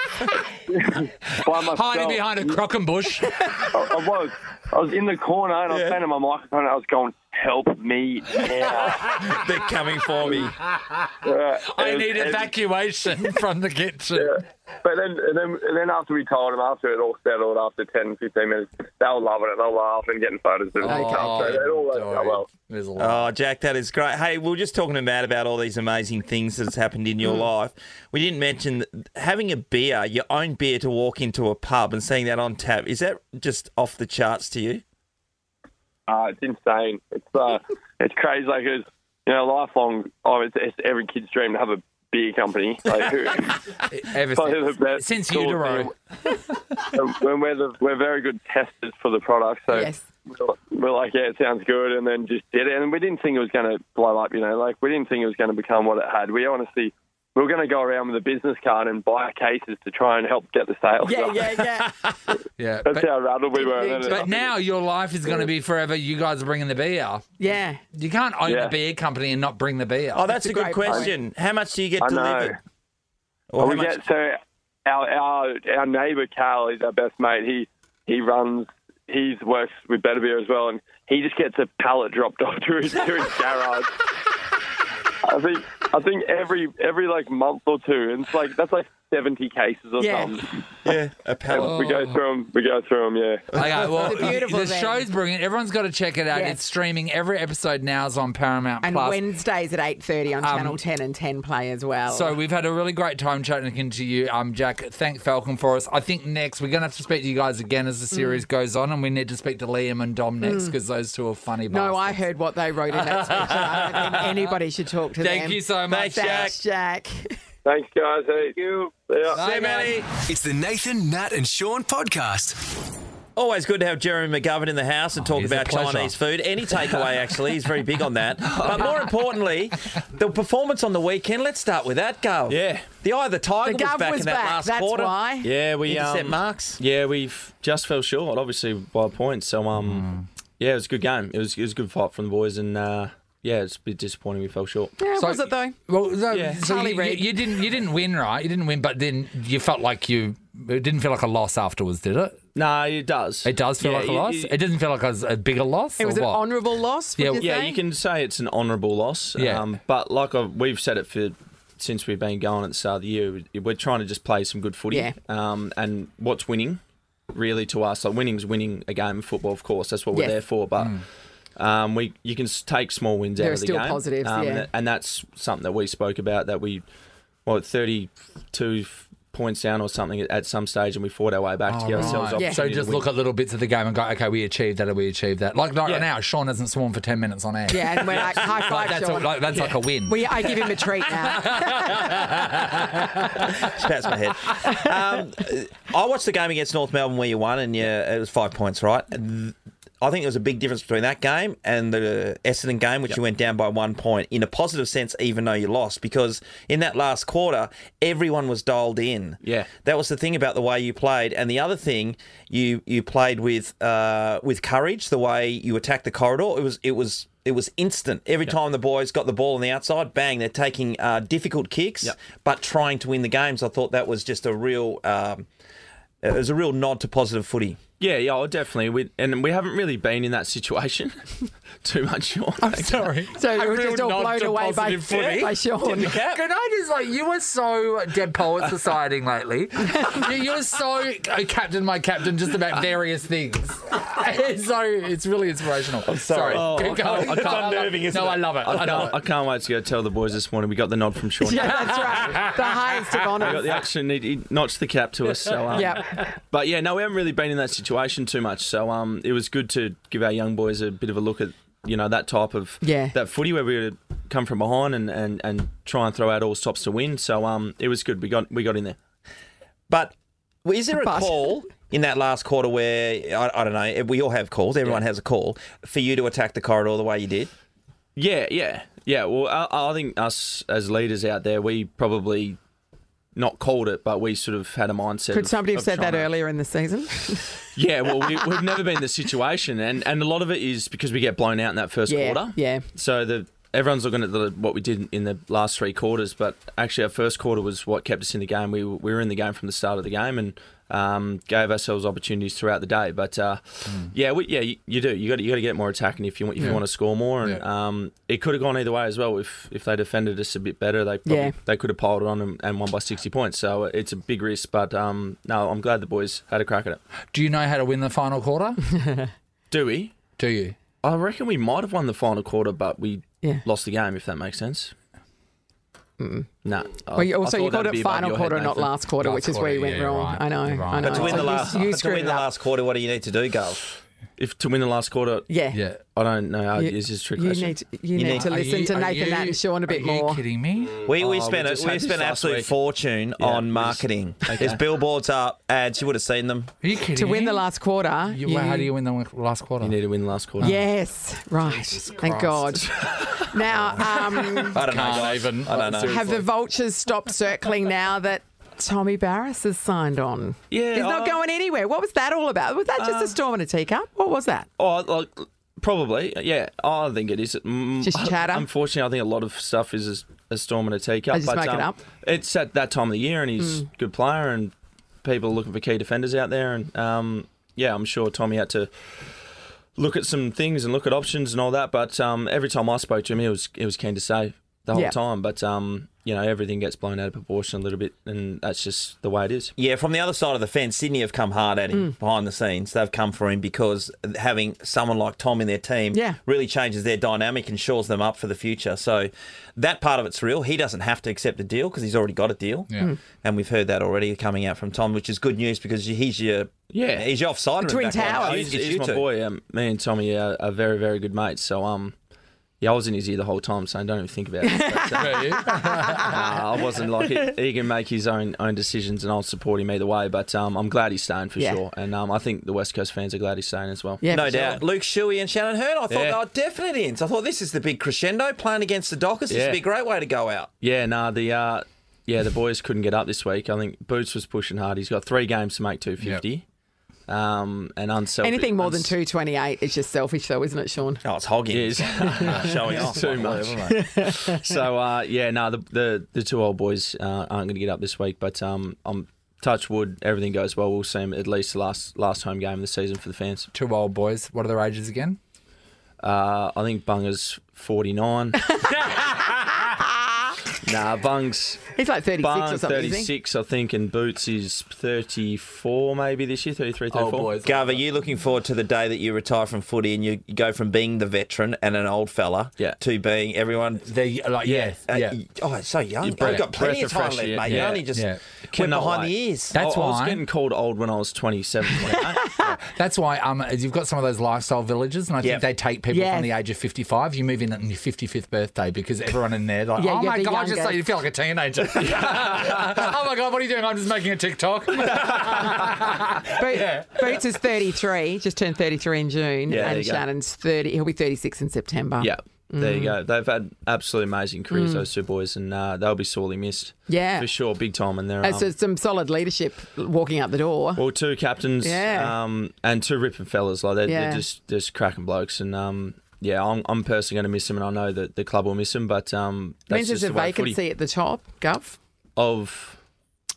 By myself. Hiding behind a crockenbush. I was in the corner and I was saying to my microphone and I was going, help me now. They're coming for me. I need evacuation from the kitchen. Yeah. But then after we told them, after it all settled, after 10, 15 minutes, they were loving it. They were laughing, getting photos of it. So it all worked out well. Oh, Jack, that is great. Hey, we were just talking about all these amazing things that's happened in your life. We didn't mention having a beer, your own beer, to walk into a pub and seeing that on tap. Is that just off the charts to you? It's insane. It's crazy. Like, it's, you know, lifelong. Oh, it's every kid's dream to have a beer company. Like, since utero. When we're very good testers for the product, so we're like, yeah, it sounds good, and then just did it. And we didn't think it was going to blow up. You know, like, we didn't think it was going to become what it had. We honestly. We were going to go around with a business card and buy cases to try and help get the sales up. Yeah. That's how rattled we were. But now your life is going to be forever. You guys are bringing the beer. Yeah. You can't own a beer company and not bring the beer. Oh, that's a good question. How much do you get delivered? Well, our neighbour Cal is our best mate. He works with Better Beer as well, and he just gets a pallet dropped off to his garage. I think every like month or two, and it's like that's like 70 cases or something. Yeah, a pallet. We go through them. Yeah. Okay, well, the then. show's brilliant. Everyone's got to check it out. Yes. It's streaming. Every episode now is on Paramount and Plus. Wednesdays at 8:30 on Channel 10 and 10 Play as well. So we've had a really great time chatting to you, Jack. Thank Falcon for us. I think next we're going to have to speak to you guys again as the series goes on, and we need to speak to Liam and Dom next because those two are funny bastards. No, I heard what they wrote in that speech. I don't think anybody should talk to them. Thank you so much, Thanks, Jack. Thanks, guys. Thank you. See you, Matty. It's the Nathan, Nat and Shaun podcast. Always good to have Jeremy McGovern in the house and talk about Chinese food. Any takeaway, actually. He's very big on that. But more importantly, the performance on the weekend. Let's start with that, Gov. Yeah. The Eye of the Tiger was back in that last That's quarter. why. Yeah, we Intercept marks. Yeah, we've just fell short, obviously, by points. So, yeah, it was a good game. It was a good fight from the boys, and yeah, it's a bit disappointing we fell short. Yeah, was it though? Well, no, Yeah. so you didn't win, right? You didn't win, but then you felt like it didn't feel like a loss afterwards, did it? No, it does. It does feel like a loss? It doesn't feel like a bigger loss? It was an honourable loss, would you Yeah, say? you can say it's an honourable loss. Yeah. But like we've said it since we've been going at the start of the year, we're trying to just play some good footy. Yeah. And what's winning, really, to us, like winning's winning a game of football, of course. That's what we're there for. But you can take small wins out of the game. There are still positives, and that's something that we spoke about, that 32 points down or something at some stage, and we fought our way back to get ourselves opportunity. So just look at little bits of the game and go, okay, we achieved that or we achieved that. Like right now, Shaun hasn't sworn for 10 minutes on air. Yeah, and we're like, high five, Shaun. That's like a win. I give him a treat now. Pats my head. I watched the game against North Melbourne where you won, and it was 5 points, right? I think there was a big difference between that game and the Essendon game, which you went down by 1 point, in a positive sense, even though you lost, because in that last quarter, everyone was dialed in. Yeah. That was the thing about the way you played. And the other thing, you played with courage, the way you attacked the corridor. It was instant. Every time the boys got the ball on the outside, bang, they're taking difficult kicks, but trying to win the games. I thought that was just a real... it was a real nod to positive footy. Yeah, definitely. We haven't really been in that situation too much, Shaun. I'm sorry. So we're just all blown away by Shaun. Can I just you were so Dead Poets Society lately. You were so Captain, my captain, just about various things. It's really inspirational. I'm sorry. Keep going. It's unnerving, isn't it? I love it. I can't wait to go tell the boys this morning. We got the nod from Shaun. Yeah, that's right. The highest of We honours. got the action. He notched the cap to us. So, But yeah, no, we haven't really been in that situation too much. So it was good to give our young boys a bit of a look at that type of that footy where we would come from behind and try and throw out all stops to win. So it was good. We got in there. But is there a call in that last quarter where I don't know? We all have calls. Everyone has a call for you to attack the corridor the way you did. Yeah. Well, I think us as leaders out there, we probably not called it, but we sort of had a mindset. Could somebody have said that earlier in the season? Yeah, well, we've never been in the situation, and a lot of it is because we get blown out in that first quarter. Yeah. So everyone's looking at what we did in the last three quarters, but actually our first quarter was what kept us in the game. We were in the game from the start of the game and gave ourselves opportunities throughout the day. But you do. You got to get more attacking if you want to score more. And it could have gone either way as well. If they defended us a bit better, they could have piled it on and won by 60 points. So it's a big risk. But no, I'm glad the boys had a crack at it. Do you know how to win the final quarter? Do we? Do you? I reckon we might have won the final quarter, but we lost the game, if that makes sense. No. Well, you called it final quarter, not last quarter, which is where you went wrong. Right. I know. Right. But to win the last quarter, what do you need to do, Gal? If to win the last quarter, I don't know. Is this a trick question? You need to listen to Nathan, Nat, and Shaun a bit more. Are you kidding me? We spent an absolute fortune on marketing. There's billboards up, ads. You would have seen them. Are you kidding To me? win the last quarter. How do you win the last quarter? You need to win the last quarter. Yes, right. Thank God. Now, I don't know. I don't know. have the vultures stopped circling now that Tommy Barras has signed on? Yeah, He's not going anywhere. What was that all about? Was that just a storm in a teacup? What was that? Probably, yeah. I think it is. Just chatter? Unfortunately, I think a lot of stuff is a storm in a teacup. I just make it up? It's at that time of the year, and he's a good player, and people are looking for key defenders out there. And, I'm sure Tommy had to look at some things and look at options and all that. But every time I spoke to him, he was keen to stay the whole time. But everything gets blown out of proportion a little bit, and that's just the way it is. Yeah, from the other side of the fence, Sydney have come hard at him behind the scenes. They've come for him because having someone like Tom in their team really changes their dynamic and shores them up for the future. So that part of it's real. He doesn't have to accept a deal because he's already got a deal. Yeah. And we've heard that already coming out from Tom, which is good news because he's your offside. Twin Towers. He's my boy. Me and Tommy are very, very good mates. So, I was in his ear the whole time saying, don't even think about it. But, I wasn't like it. He can make his own decisions and I'll support him either way. But I'm glad he's staying for sure. And I think the West Coast fans are glad he's staying as well. Yeah, no doubt. Luke Shuey and Shannon Hurd, I thought they were definite ins. I thought this is the big crescendo playing against the Dockers. This would be a great way to go out. Yeah, the boys couldn't get up this week. I think Boots was pushing hard. He's got 3 games to make 250. Yep. And unselfish. Anything more than 228 is just selfish, though, isn't it, Shaun? Oh, it's hogging. It is. Showing off too much. So, the 2 old boys aren't going to get up this week, but I'm touch wood, everything goes well. We'll see them at least the last home game of the season for the fans. 2 old boys. What are their ages again? I think Bunga's 49. Nah, Bung's He's like 36 or something. 36, I think, and Boots is 34 maybe this year, 33, 34. Oh, boys. Gov, are you looking forward to the day that you retire from footy and you go from being the veteran and an old fella to being everyone? Yeah. Oh, it's so young. You've breath- got plenty of breath time of left, fresh mate. air. You only just went Cannot behind wait. the ears. That's I was why. getting called old when I was 27, 28. That's why you've got some of those lifestyle villages, and I think they take people from the age of 55. You move in on your 55th birthday because everyone in there, like, Yeah, oh you're my the God, youngest. you feel like a teenager. Oh my God, what are you doing? I'm just making a TikTok. Boots is 33, just turned 33 in June, Yeah, there and you go. Shannon's 30. He'll be 36 in September. Yeah, there you go. They've had absolutely amazing careers, those two boys, and they'll be sorely missed. Yeah. For sure, big time. And they're So some solid leadership walking out the door. well, two captains, and two ripping fellas. Like they're just cracking blokes, and I'm personally going to miss them, and I know that the club will miss them. But that's Means just there's the a way footy vacancy at the top, Gov, of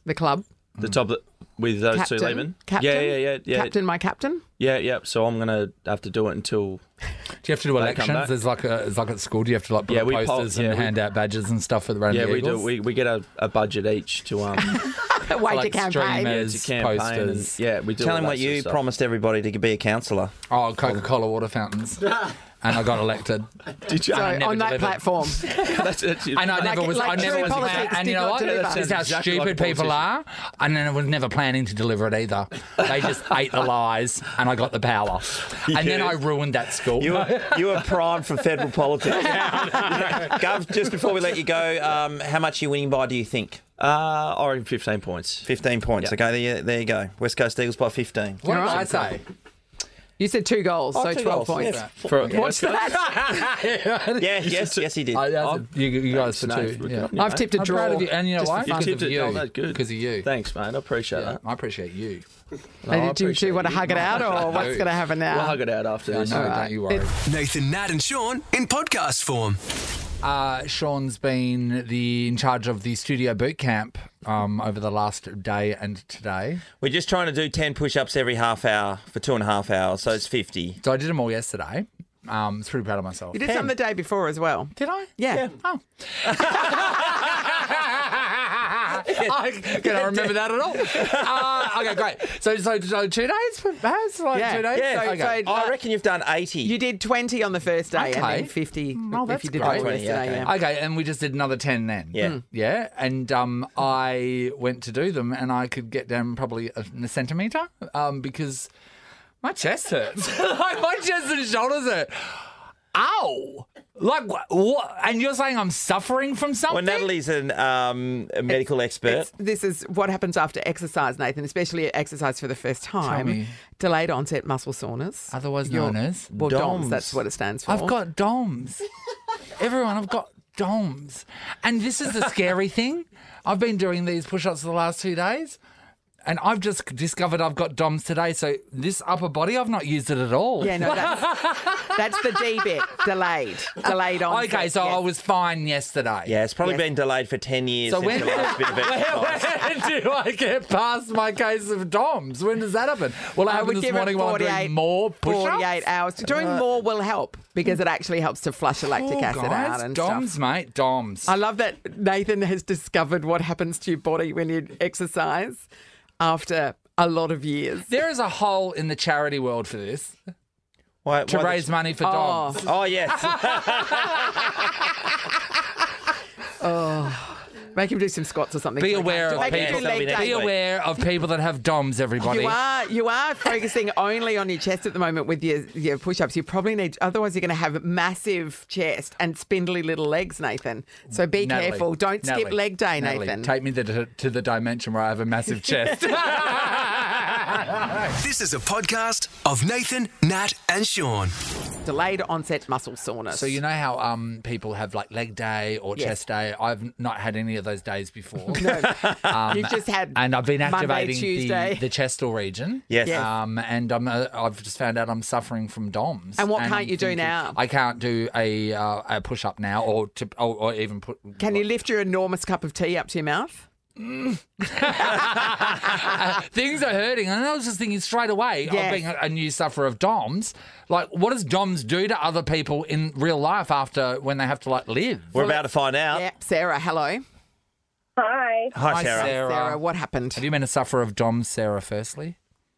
the club. the top with those Captain? two leaving. Captain? Yeah. Captain, my captain. Yeah. So I'm gonna have to do it until. Do you have to do They come back. elections? It's like at school. Do you have to like put Yeah, up we posters poll- and yeah, we- hand out badges and stuff for the random Yeah, we Eagles? do. We get a budget each to Way like to campaign. streamers, to campaign. posters. And, we do. Tell all him that what sort of you stuff. promised everybody to be a counsellor. Oh, Coca-Cola water fountains. And I got elected. Did you? So I never on that delivered. platform. That's And I never was. like I never true was. politics And did you know not what? deliver. This is how Exactly like stupid a people politician. are. And then I was never planning to deliver it either. They just ate the lies, and I got the power. And then I ruined that school. You were primed for federal politics. Gov, just before we let you go, how much are you winning by, do you think? I reckon 15 points. 15 points. Yep. Okay, there you go. West Coast Eagles by 15. What did All I right. say? You said 2 goals, so 2 12 goals, points. yes. What's that? Yes, he did. You guys for Snake, two. look Yeah. up your I've tipped a I'm draw. proud of you. And you know Just why? for fun. Because of tipped it. you. Oh, that's good. Because of you. Thanks, mate. I appreciate Yeah, that. I appreciate you. Do you want to hug it out, or what's going to happen now? We'll hug it out after No, this. don't you worry. Nathan, Nat, and Sean in podcast form. Sean's been in charge of the studio boot camp over the last day and today. We're just trying to do 10 push-ups every half hour for 2.5 hours, so it's 50. So I did them all yesterday. I was pretty proud of myself. You did some the day before as well. Did I? Yeah. Oh. I cannot remember that at all. Okay, great. So 2 days, perhaps? Like Yeah. 2 days? Yeah, Okay. I reckon you've done 80. You did 20 on the first day and Okay. then 50 Oh, if that's you did great. all 20, yesterday. okay. Yeah. Okay, and we just did another 10 then. Yeah. Yeah, and I went to do them and I could get down probably a centimetre because my chest hurts. Like my chest and shoulders hurt. Ow! Like what? And you're saying I'm suffering from something? Well, Natalie's a medical expert. This is what happens after exercise, Nathan, especially exercise for the first time. me. Delayed onset muscle soreness. Otherwise known as Well, DOMS, DOMS. that's what it stands for. I've got DOMS. Everyone, I've got DOMS. And this is the scary thing. I've been doing these push-ups for the last 2 days. And I've just discovered I've got DOMS today. So this upper body, I've not used it at all. Yeah, no, that's the D bit, delayed onset. Okay, so yes. I was fine yesterday. Yeah, it's probably Yes. been delayed for 10 years So since when the last bit of exercise. when do I get past my case of DOMS? When does that happen? Well, I I happen would this give it morning while I'm doing more push-ups. 48 hours. Doing more will help because it actually helps to flush lactic acid out and DOMS, stuff. mate, DOMS. I love that Nathan has discovered what happens to your body when you exercise after a lot of years. There is a hole in the charity world for this Why to raise money for DOMS. Oh, yes. Make him do some squats or something. Be aware of Make him do people. leg Be day. Be aware of people that have DOMS, everybody. You are focusing only on your chest at the moment with your push-ups. You probably need, otherwise you're going to have massive chest and spindly little legs, Nathan. So be Natalie, careful. Don't skip Natalie, leg day, Natalie, Nathan. Take me to the dimension where I have a massive chest. This is a podcast of Nathan, Nat, and Sean. Delayed onset muscle soreness. So you know how people have like leg day or Yes. chest day? I've not had any of those days before. You've just had And I've been Monday, activating Tuesday. the chestal region. Yes. Yes. And I've just found out I'm suffering from DOMS. And what can't I'm you do now? I can't do a push up now, or even put. Can you lift your enormous cup of tea up to your mouth? Things are hurting. And I was just thinking straight away, of being a new sufferer of DOMS, like, what does DOMS do to other people in real life after when they have to, like, live? We're about to find out. Yeah, Sarah, hello. Hi. Hi, Sarah. Sarah, what happened? Have you been a sufferer of DOMS, Sarah, firstly?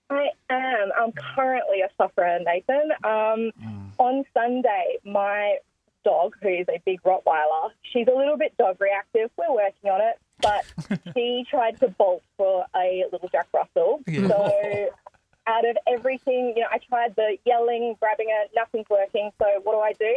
I am. I'm currently a sufferer, Nathan. On Sunday, my dog, who is a big Rottweiler, she's a little bit dog reactive. We're working on it, but she tried to bolt for a little Jack Russell. Yeah. So out of everything, I tried the yelling, grabbing her, nothing's working. So what do?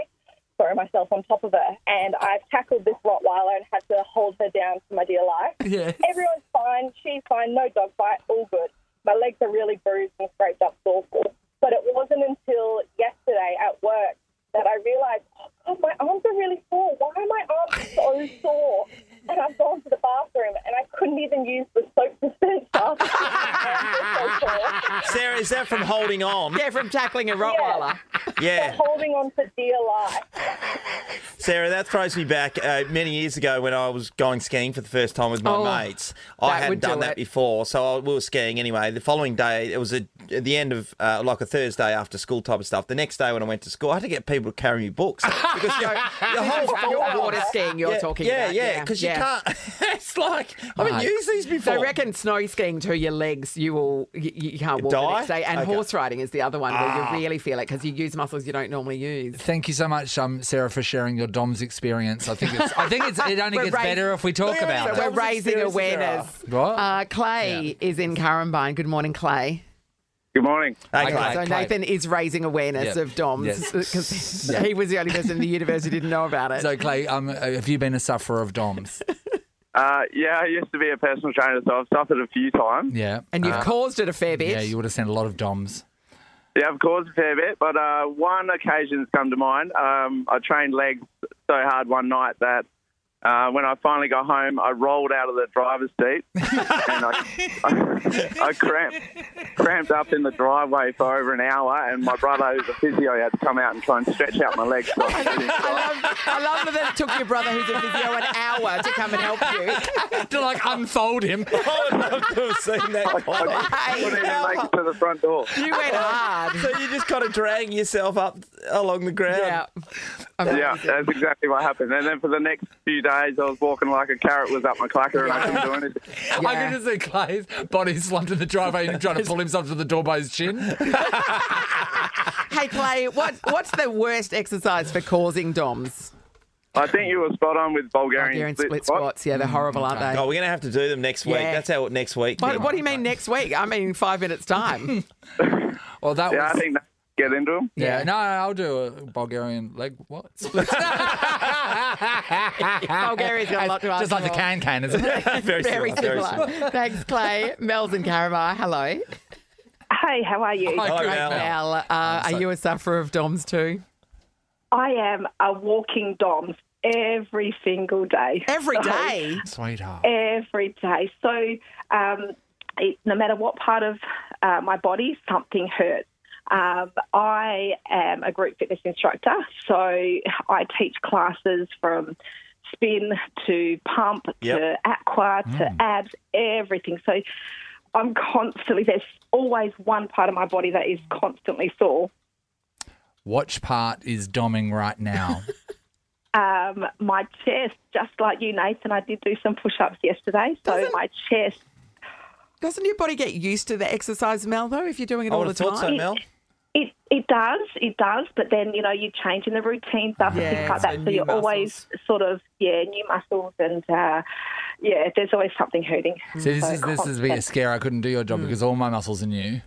Throw myself on top of her, and I've tackled this Rottweiler and had to hold her down for my dear life. Yes. Everyone's fine. She's fine. No dog bite. All good. My legs are really bruised and scraped up. It's awful. But it wasn't until yesterday at work that I realised, oh, my arms are really sore. Why are my arms so sore? And I've gone to the bathroom and I couldn't even use the soap dispenser. Sarah, is that from holding on? Yeah, from tackling a Rottweiler. Yeah. Holding on for dear life. Sarah, that throws me back many years ago when I was going skiing for the first time with my mates. I hadn't done that before, so we were skiing anyway. The following day, it was at the end of like a Thursday after school type of stuff. The next day when I went to school, I had to get people to carry me books. Because your whole water skiing you're talking about. Yeah, because you can't. It's like, I haven't used these before. They reckon snow skiing to your legs, you can't walk the next day. And horse riding is the other one where you really feel it because you use muscles you don't normally use. Thank you so much, Sarah, for sharing your DOMS experience. I think it only gets better if we talk about it. We're raising awareness. Right. Clay is in Currumbine. Good morning, Clay. Good morning. Hey, Clay. So Nathan is raising awareness of DOMS because he was the only person in the universe who didn't know about it. So, Clay, have you been a sufferer of DOMS? Yeah, I used to be a personal trainer, so I've suffered a few times. Yeah. And you've caused it a fair bit. Yeah, you would have sent a lot of DOMS. Yeah, I've caused a fair bit, but one occasion's come to mind. I trained legs so hard one night that when I finally got home, I rolled out of the driver's seat and I cramped up in the driveway for over an hour, and my brother, who's a physio, had to come out and try and stretch out my legs. I love that it took your brother, who's a physio, an hour to come and help you. To, like, unfold him. I would love to have seen that. I couldn't even make it to the front door. You went hard. So you just kind of dragging yourself up along the ground. Yeah. Yeah, that's exactly what happened. And then for the next few days, I was walking like a carrot was up my clacker and I couldn't do anything. Yeah. I can just see Clay's body slumped in the driveway and trying to pull himself to the door by his chin. Hey, Clay, what's the worst exercise for causing DOMS? I think you were spot on with Bulgarian split squats. Yeah, they're horrible, aren't they? Oh, we're going to have to do them next week. Yeah. That's how next week. What do you mean next week? I mean 5 minutes' time. Well, that Yeah, was... I think get into them. Yeah, no, I'll do a Bulgarian leg. What? Bulgaria's got a lot to ask Just like the for. can, isn't it? Very similar. Thanks, Clay. Mel's in Caramar. Hello. Hey, how are you? Hi, great, Mel. Mel, are you a sufferer of DOMS too? I am a walking DOMS every single day. Every day? Sweetheart. Every day. So no matter what part of my body, something hurts. I am a group fitness instructor, so I teach classes from spin to pump to aqua to abs, everything. So I'm constantly, there's always one part of my body that is constantly sore. Which part is doming right now? My chest, just like you, Nathan, I did do some push-ups yesterday, so my chest. Doesn't your body get used to the exercise, Mel, though, if you're doing it all the time? I would have thought so, Mel. It does, but then, you change in the routine stuff and things like that, so you're always sort of, new muscles and, there's always something hurting. See, this is a bit scary. I couldn't do your job because all my muscles are new.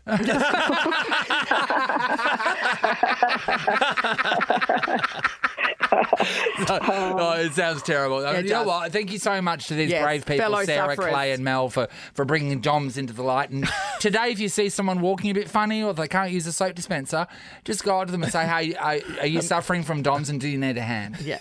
It sounds terrible. You know what? Thank you so much to these brave people, Sarah, sufferers. Clay and Mel, for bringing DOMS into the light. And today, if you see someone walking a bit funny or they can't use a soap dispenser, just go up to them and say, hey, are you suffering from DOMS and do you need a hand? Yeah.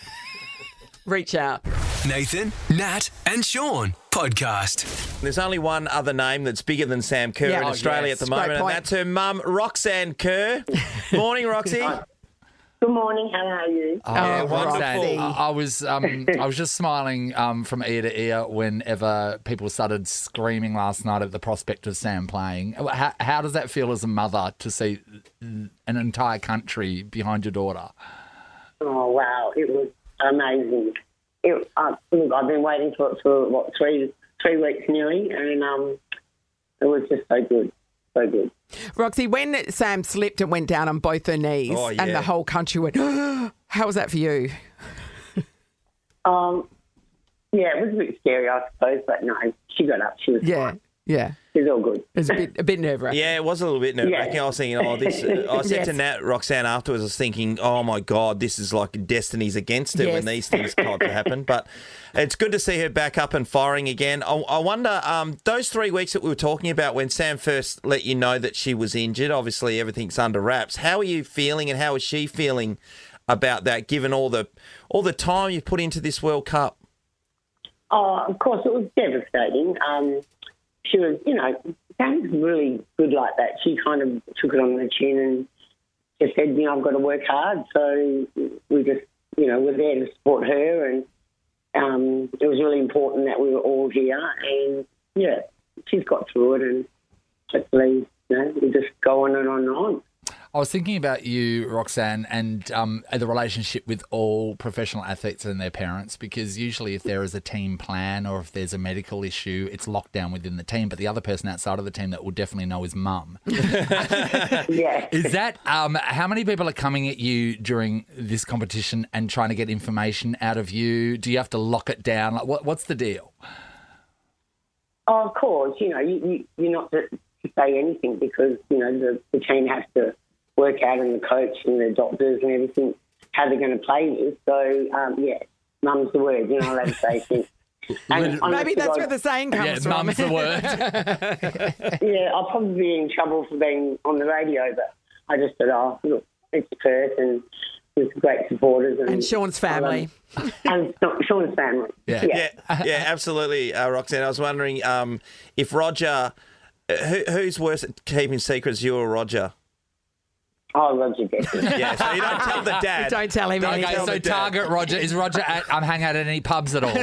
Reach out. Nathan, Nat, and Shaun podcast. There's only one other name that's bigger than Sam Kerr in Australia at the Great moment, and point. that's her mum, Roxanne Kerr. Morning, Roxy. Good morning. How are you? Yeah, Roxy. wonderful. I was just smiling from ear to ear whenever people started screaming last night at the prospect of Sam playing. How does that feel as a mother to see an entire country behind your daughter? Oh, wow. It was amazing. Look, I've been waiting for it for, what, three weeks nearly, and it was just so good. So good. Roxy, when Sam slipped and went down on both her knees and the whole country went, how was that for you? Yeah, it was a bit scary, I suppose, but no, she got up. She was fine. Yeah. She's all good. It was a bit nerve-wracking. Yeah, it was a little bit nerve-wracking. Yeah. I was thinking, I said to Nat, Roxanne afterwards, I was thinking, oh my God, this is like destiny's against her when these things kind of happen. But it's good to see her back up and firing again. I wonder, those 3 weeks that we were talking about when Sam first let you know that she was injured, obviously everything's under wraps. How are you feeling and how is she feeling about that, given all the time you put into this World Cup? Oh, of course, it was devastating. She was, Sam's really good like that. She kind of took it on the chin and just said, I've got to work hard. So we just, we're there to support her, and it was really important that we were all here. And, yeah, she's got through it, and hopefully, we just go on and on and on. I was thinking about you, Roxanne, and the relationship with all professional athletes and their parents, because usually if there is a team plan or if there's a medical issue, it's locked down within the team, but the other person outside of the team that will definitely know is mum. Yeah. Is that, how many people are coming at you during this competition and trying to get information out of you? Do you have to lock it down? Like, what's the deal? Oh, of course, you're not to say anything because, the team has to work out, and the coach and the doctors and everything, how they're going to play this. So, mum's the word, you're not allowed to say things. Maybe that's where the saying comes from. Yeah, mum's the word. Yeah, I'll probably be in trouble for being on the radio, but I just said, look, it's Perth and there's great supporters. And Shaun's family. And Shaun's family. Yeah, absolutely, Roxanne. I was wondering if Roger, who's worse at keeping secrets, you or Roger? Oh, Roger Decker. Yeah, so you don't tell the dad. Don't tell him anything. Okay, so target Roger. Is Roger hang out at any pubs at all?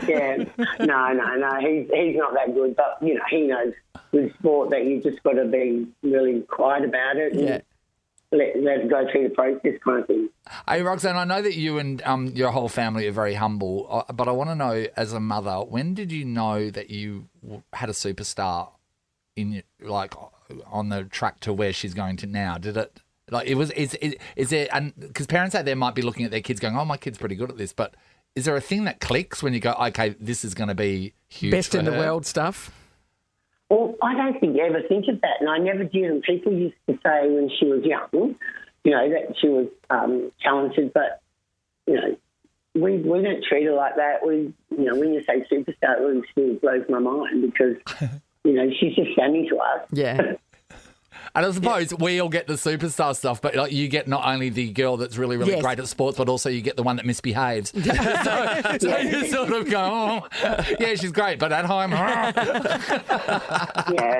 Yeah, no. He's not that good, but he knows with sport that you just got to be really quiet about it. And let it go through the process, kind of thing. Hey, Roxanne, I know that you and your whole family are very humble, but I want to know, as a mother, when did you know that you had a superstar in on the track to where she's going to now? Did it is there, and because parents out there might be looking at their kids going, oh, my kid's pretty good at this, but is there a thing that clicks when you go, okay, this is going to be huge? Best in the world stuff? Well, I don't think you ever think of that, and I never did. And people used to say when she was young, that she was talented, but we don't treat her like that. When you say superstar, it really still blows my mind because she's just family to us. Yeah. And I suppose we all get the superstar stuff, but you get not only the girl that's really, really great at sports, but also you get the one that misbehaves. so you sort of go, yeah, she's great, but at home, Yeah,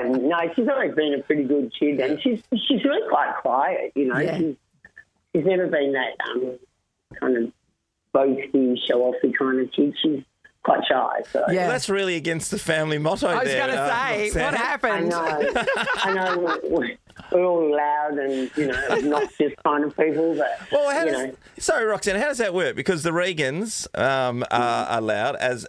no, she's always been a pretty good kid, and she's really quite quiet. She's never been that kind of boasty, show-offy kind of kid. She's quite shy. So. Yeah. Well, that's really against the family motto there. I was going to say, what happened? I know we're all loud and, obnoxious kind of people, but, Sorry, Roxanne, how does that work? Because the Regans are loud, as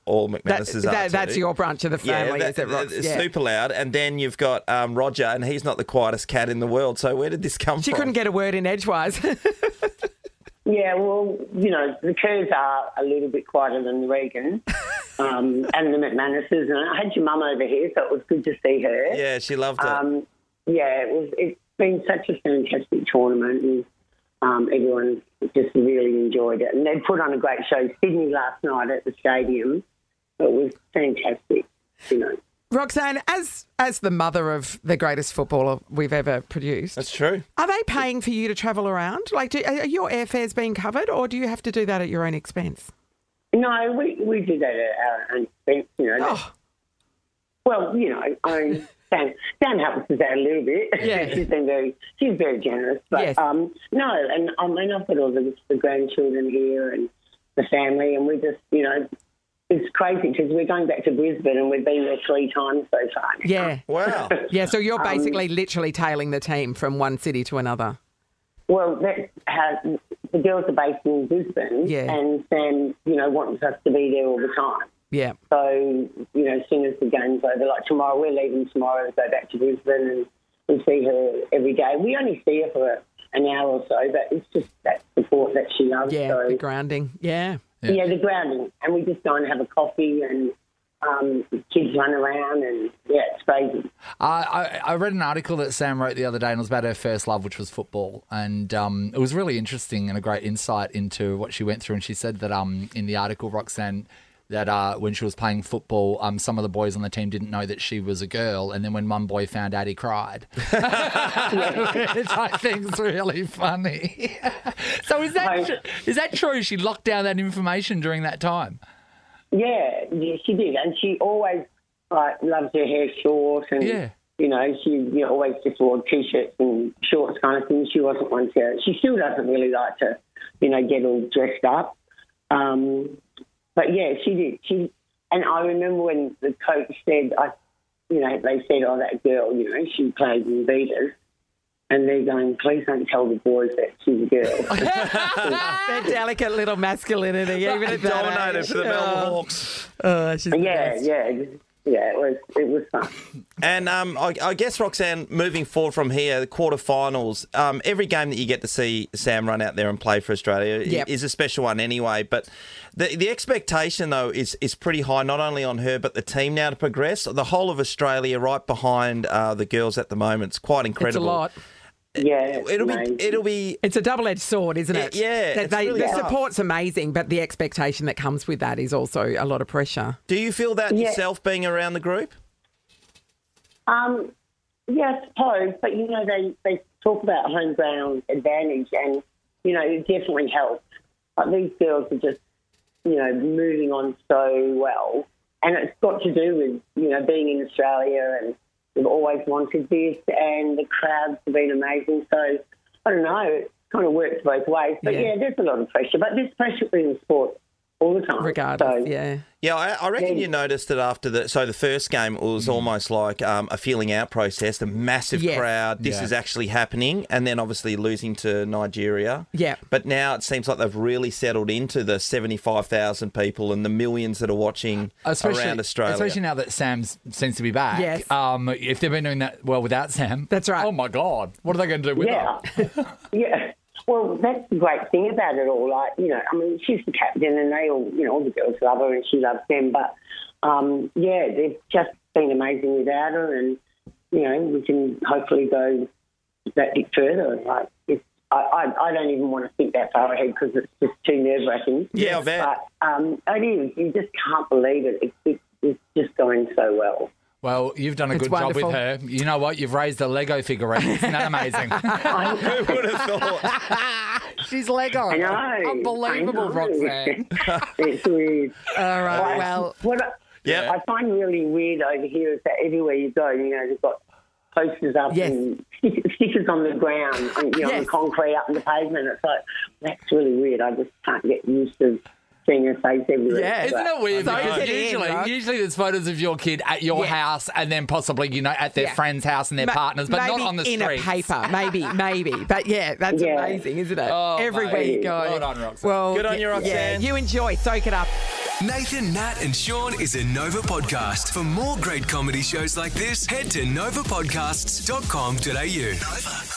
all McManuses are too. That's your branch of the family, is it, Rox? Super loud. And then you've got Roger, and he's not the quietest cat in the world. So where did this come from? She couldn't get a word in edgewise. Yeah, well, the Kerrs are a little bit quieter than the Regans and the McManuses. And I had your mum over here, so it was good to see her. Yeah, she loved it. It's been such a fantastic tournament, and everyone just really enjoyed it. And they put on a great show. Sydney last night at the stadium. It was fantastic, Roxanne, as the mother of the greatest footballer we've ever produced. That's true. Are they paying for you to travel around? Like, are your airfares being covered, or do you have to do that at your own expense? No, we do that at our own expense, Well, Sam helps us out a little bit. Yeah. she's very generous. But Yes. no, and I mean, I've got all the grandchildren here and the family, and we just, you know, it's crazy because we're going back to Brisbane and we've been there 3 times so far. Yeah. Wow. Yeah, so you're basically literally tailing the team from one city to another. Well, that's how the girls are based in Brisbane, Yeah. and Sam, you know, wants us to be there all the time. Yeah. So, you know, as soon as the game's over, like tomorrow, we're leaving tomorrow to go back to Brisbane and we see her every day. We only see her for an hour or so, but it's just that support that she loves. Yeah, so, the grounding. Yeah. yeah, the grounding. And we just go and have a coffee and kids run around and, yeah, it's crazy. I read an article that Sam wrote the other day and it was about her first love, which was football. And it was really interesting and a great insight into what she went through. And she said that in the article, Roxanne, that when she was playing football, some of the boys on the team didn't know that she was a girl. And then when one boy found out, he cried. Which I think is really funny. So is that true? She locked down that information during that time? Yeah, she did. And she always loves her hair short and, you know, she always just wore T-shirts and shorts kind of thing. She wasn't one to... She still doesn't really like to, you know, get all dressed up. But, yeah, she did. And I remember when the coach said, they said, oh, that girl, you know, she plays in Beaters. And they're going, please don't tell the boys that she's a girl. That delicate little masculinity, even at that Dominated age. for the Melbourne Hawks. She's the best. Yeah, it was fun. And I guess, Roxanne, moving forward from here, the quarterfinals, every game that you get to see Sam run out there and play for Australia is a special one anyway. But the expectation, though, is pretty high, not only on her but the team now to progress. The whole of Australia right behind the girls at the moment. It's quite incredible. It's a lot. Yeah, it'll be. It's a double-edged sword, isn't it? Yeah, the support's amazing, but the expectation that comes with that is also a lot of pressure. Do you feel that yourself being around the group? Yeah, I suppose, but you know they talk about home ground advantage, and you know it definitely helps. Like these girls are just moving on so well, and it's got to do with being in Australia and. We've always wanted this, and the crowds have been amazing. So, I don't know, it kind of works both ways. But, yeah there's a lot of pressure. But there's pressure in the sport all the time. Regardless, Yeah, I reckon you noticed that after the first game, it was almost like a feeling out process, a massive crowd. This is actually happening, and then obviously losing to Nigeria. Yeah. But now it seems like they've really settled into the 75,000 people and the millions that are watching around Australia. Especially now that Sam seems to be back. Yes. If they've been doing that well without Sam. That's right. Oh, my God. What are they going to do with her? Yeah. Well, that's the great thing about it all. Like, I mean, she's the captain and they all, all the girls love her and she loves them. But, they've just been amazing without her and, we can hopefully go that bit further. Like, I don't even want to think that far ahead because it's just too nerve-wracking. Yeah, I bet. But it is. You just can't believe it. It's just going so well. Well, you've done a good wonderful. job with her. You know what? You've raised a Lego figurine. Isn't that amazing? Who would have thought? She's Lego. I know. Unbelievable, Roxanne. It's weird. All right, well. I find really weird over here is that everywhere you go, they've got posters up and stickers on the ground, on the concrete, up on the pavement. It's like, that's really weird. I just can't get used to seeing her face everywhere. Yeah, isn't it weird? So Because usually there's photos of your kid at your house and then possibly, at their friend's house and their partners, but not on the streets. Maybe in a paper, maybe. But that's amazing, isn't it? Oh, everywhere you go. Well done, Roxanne. Well, good on you, Roxanne. Yeah, you enjoy. Soak it up. Nathan, Nat and Shaun is a Nova podcast. For more great comedy shows like this, head to novapodcasts.com.au. Nova.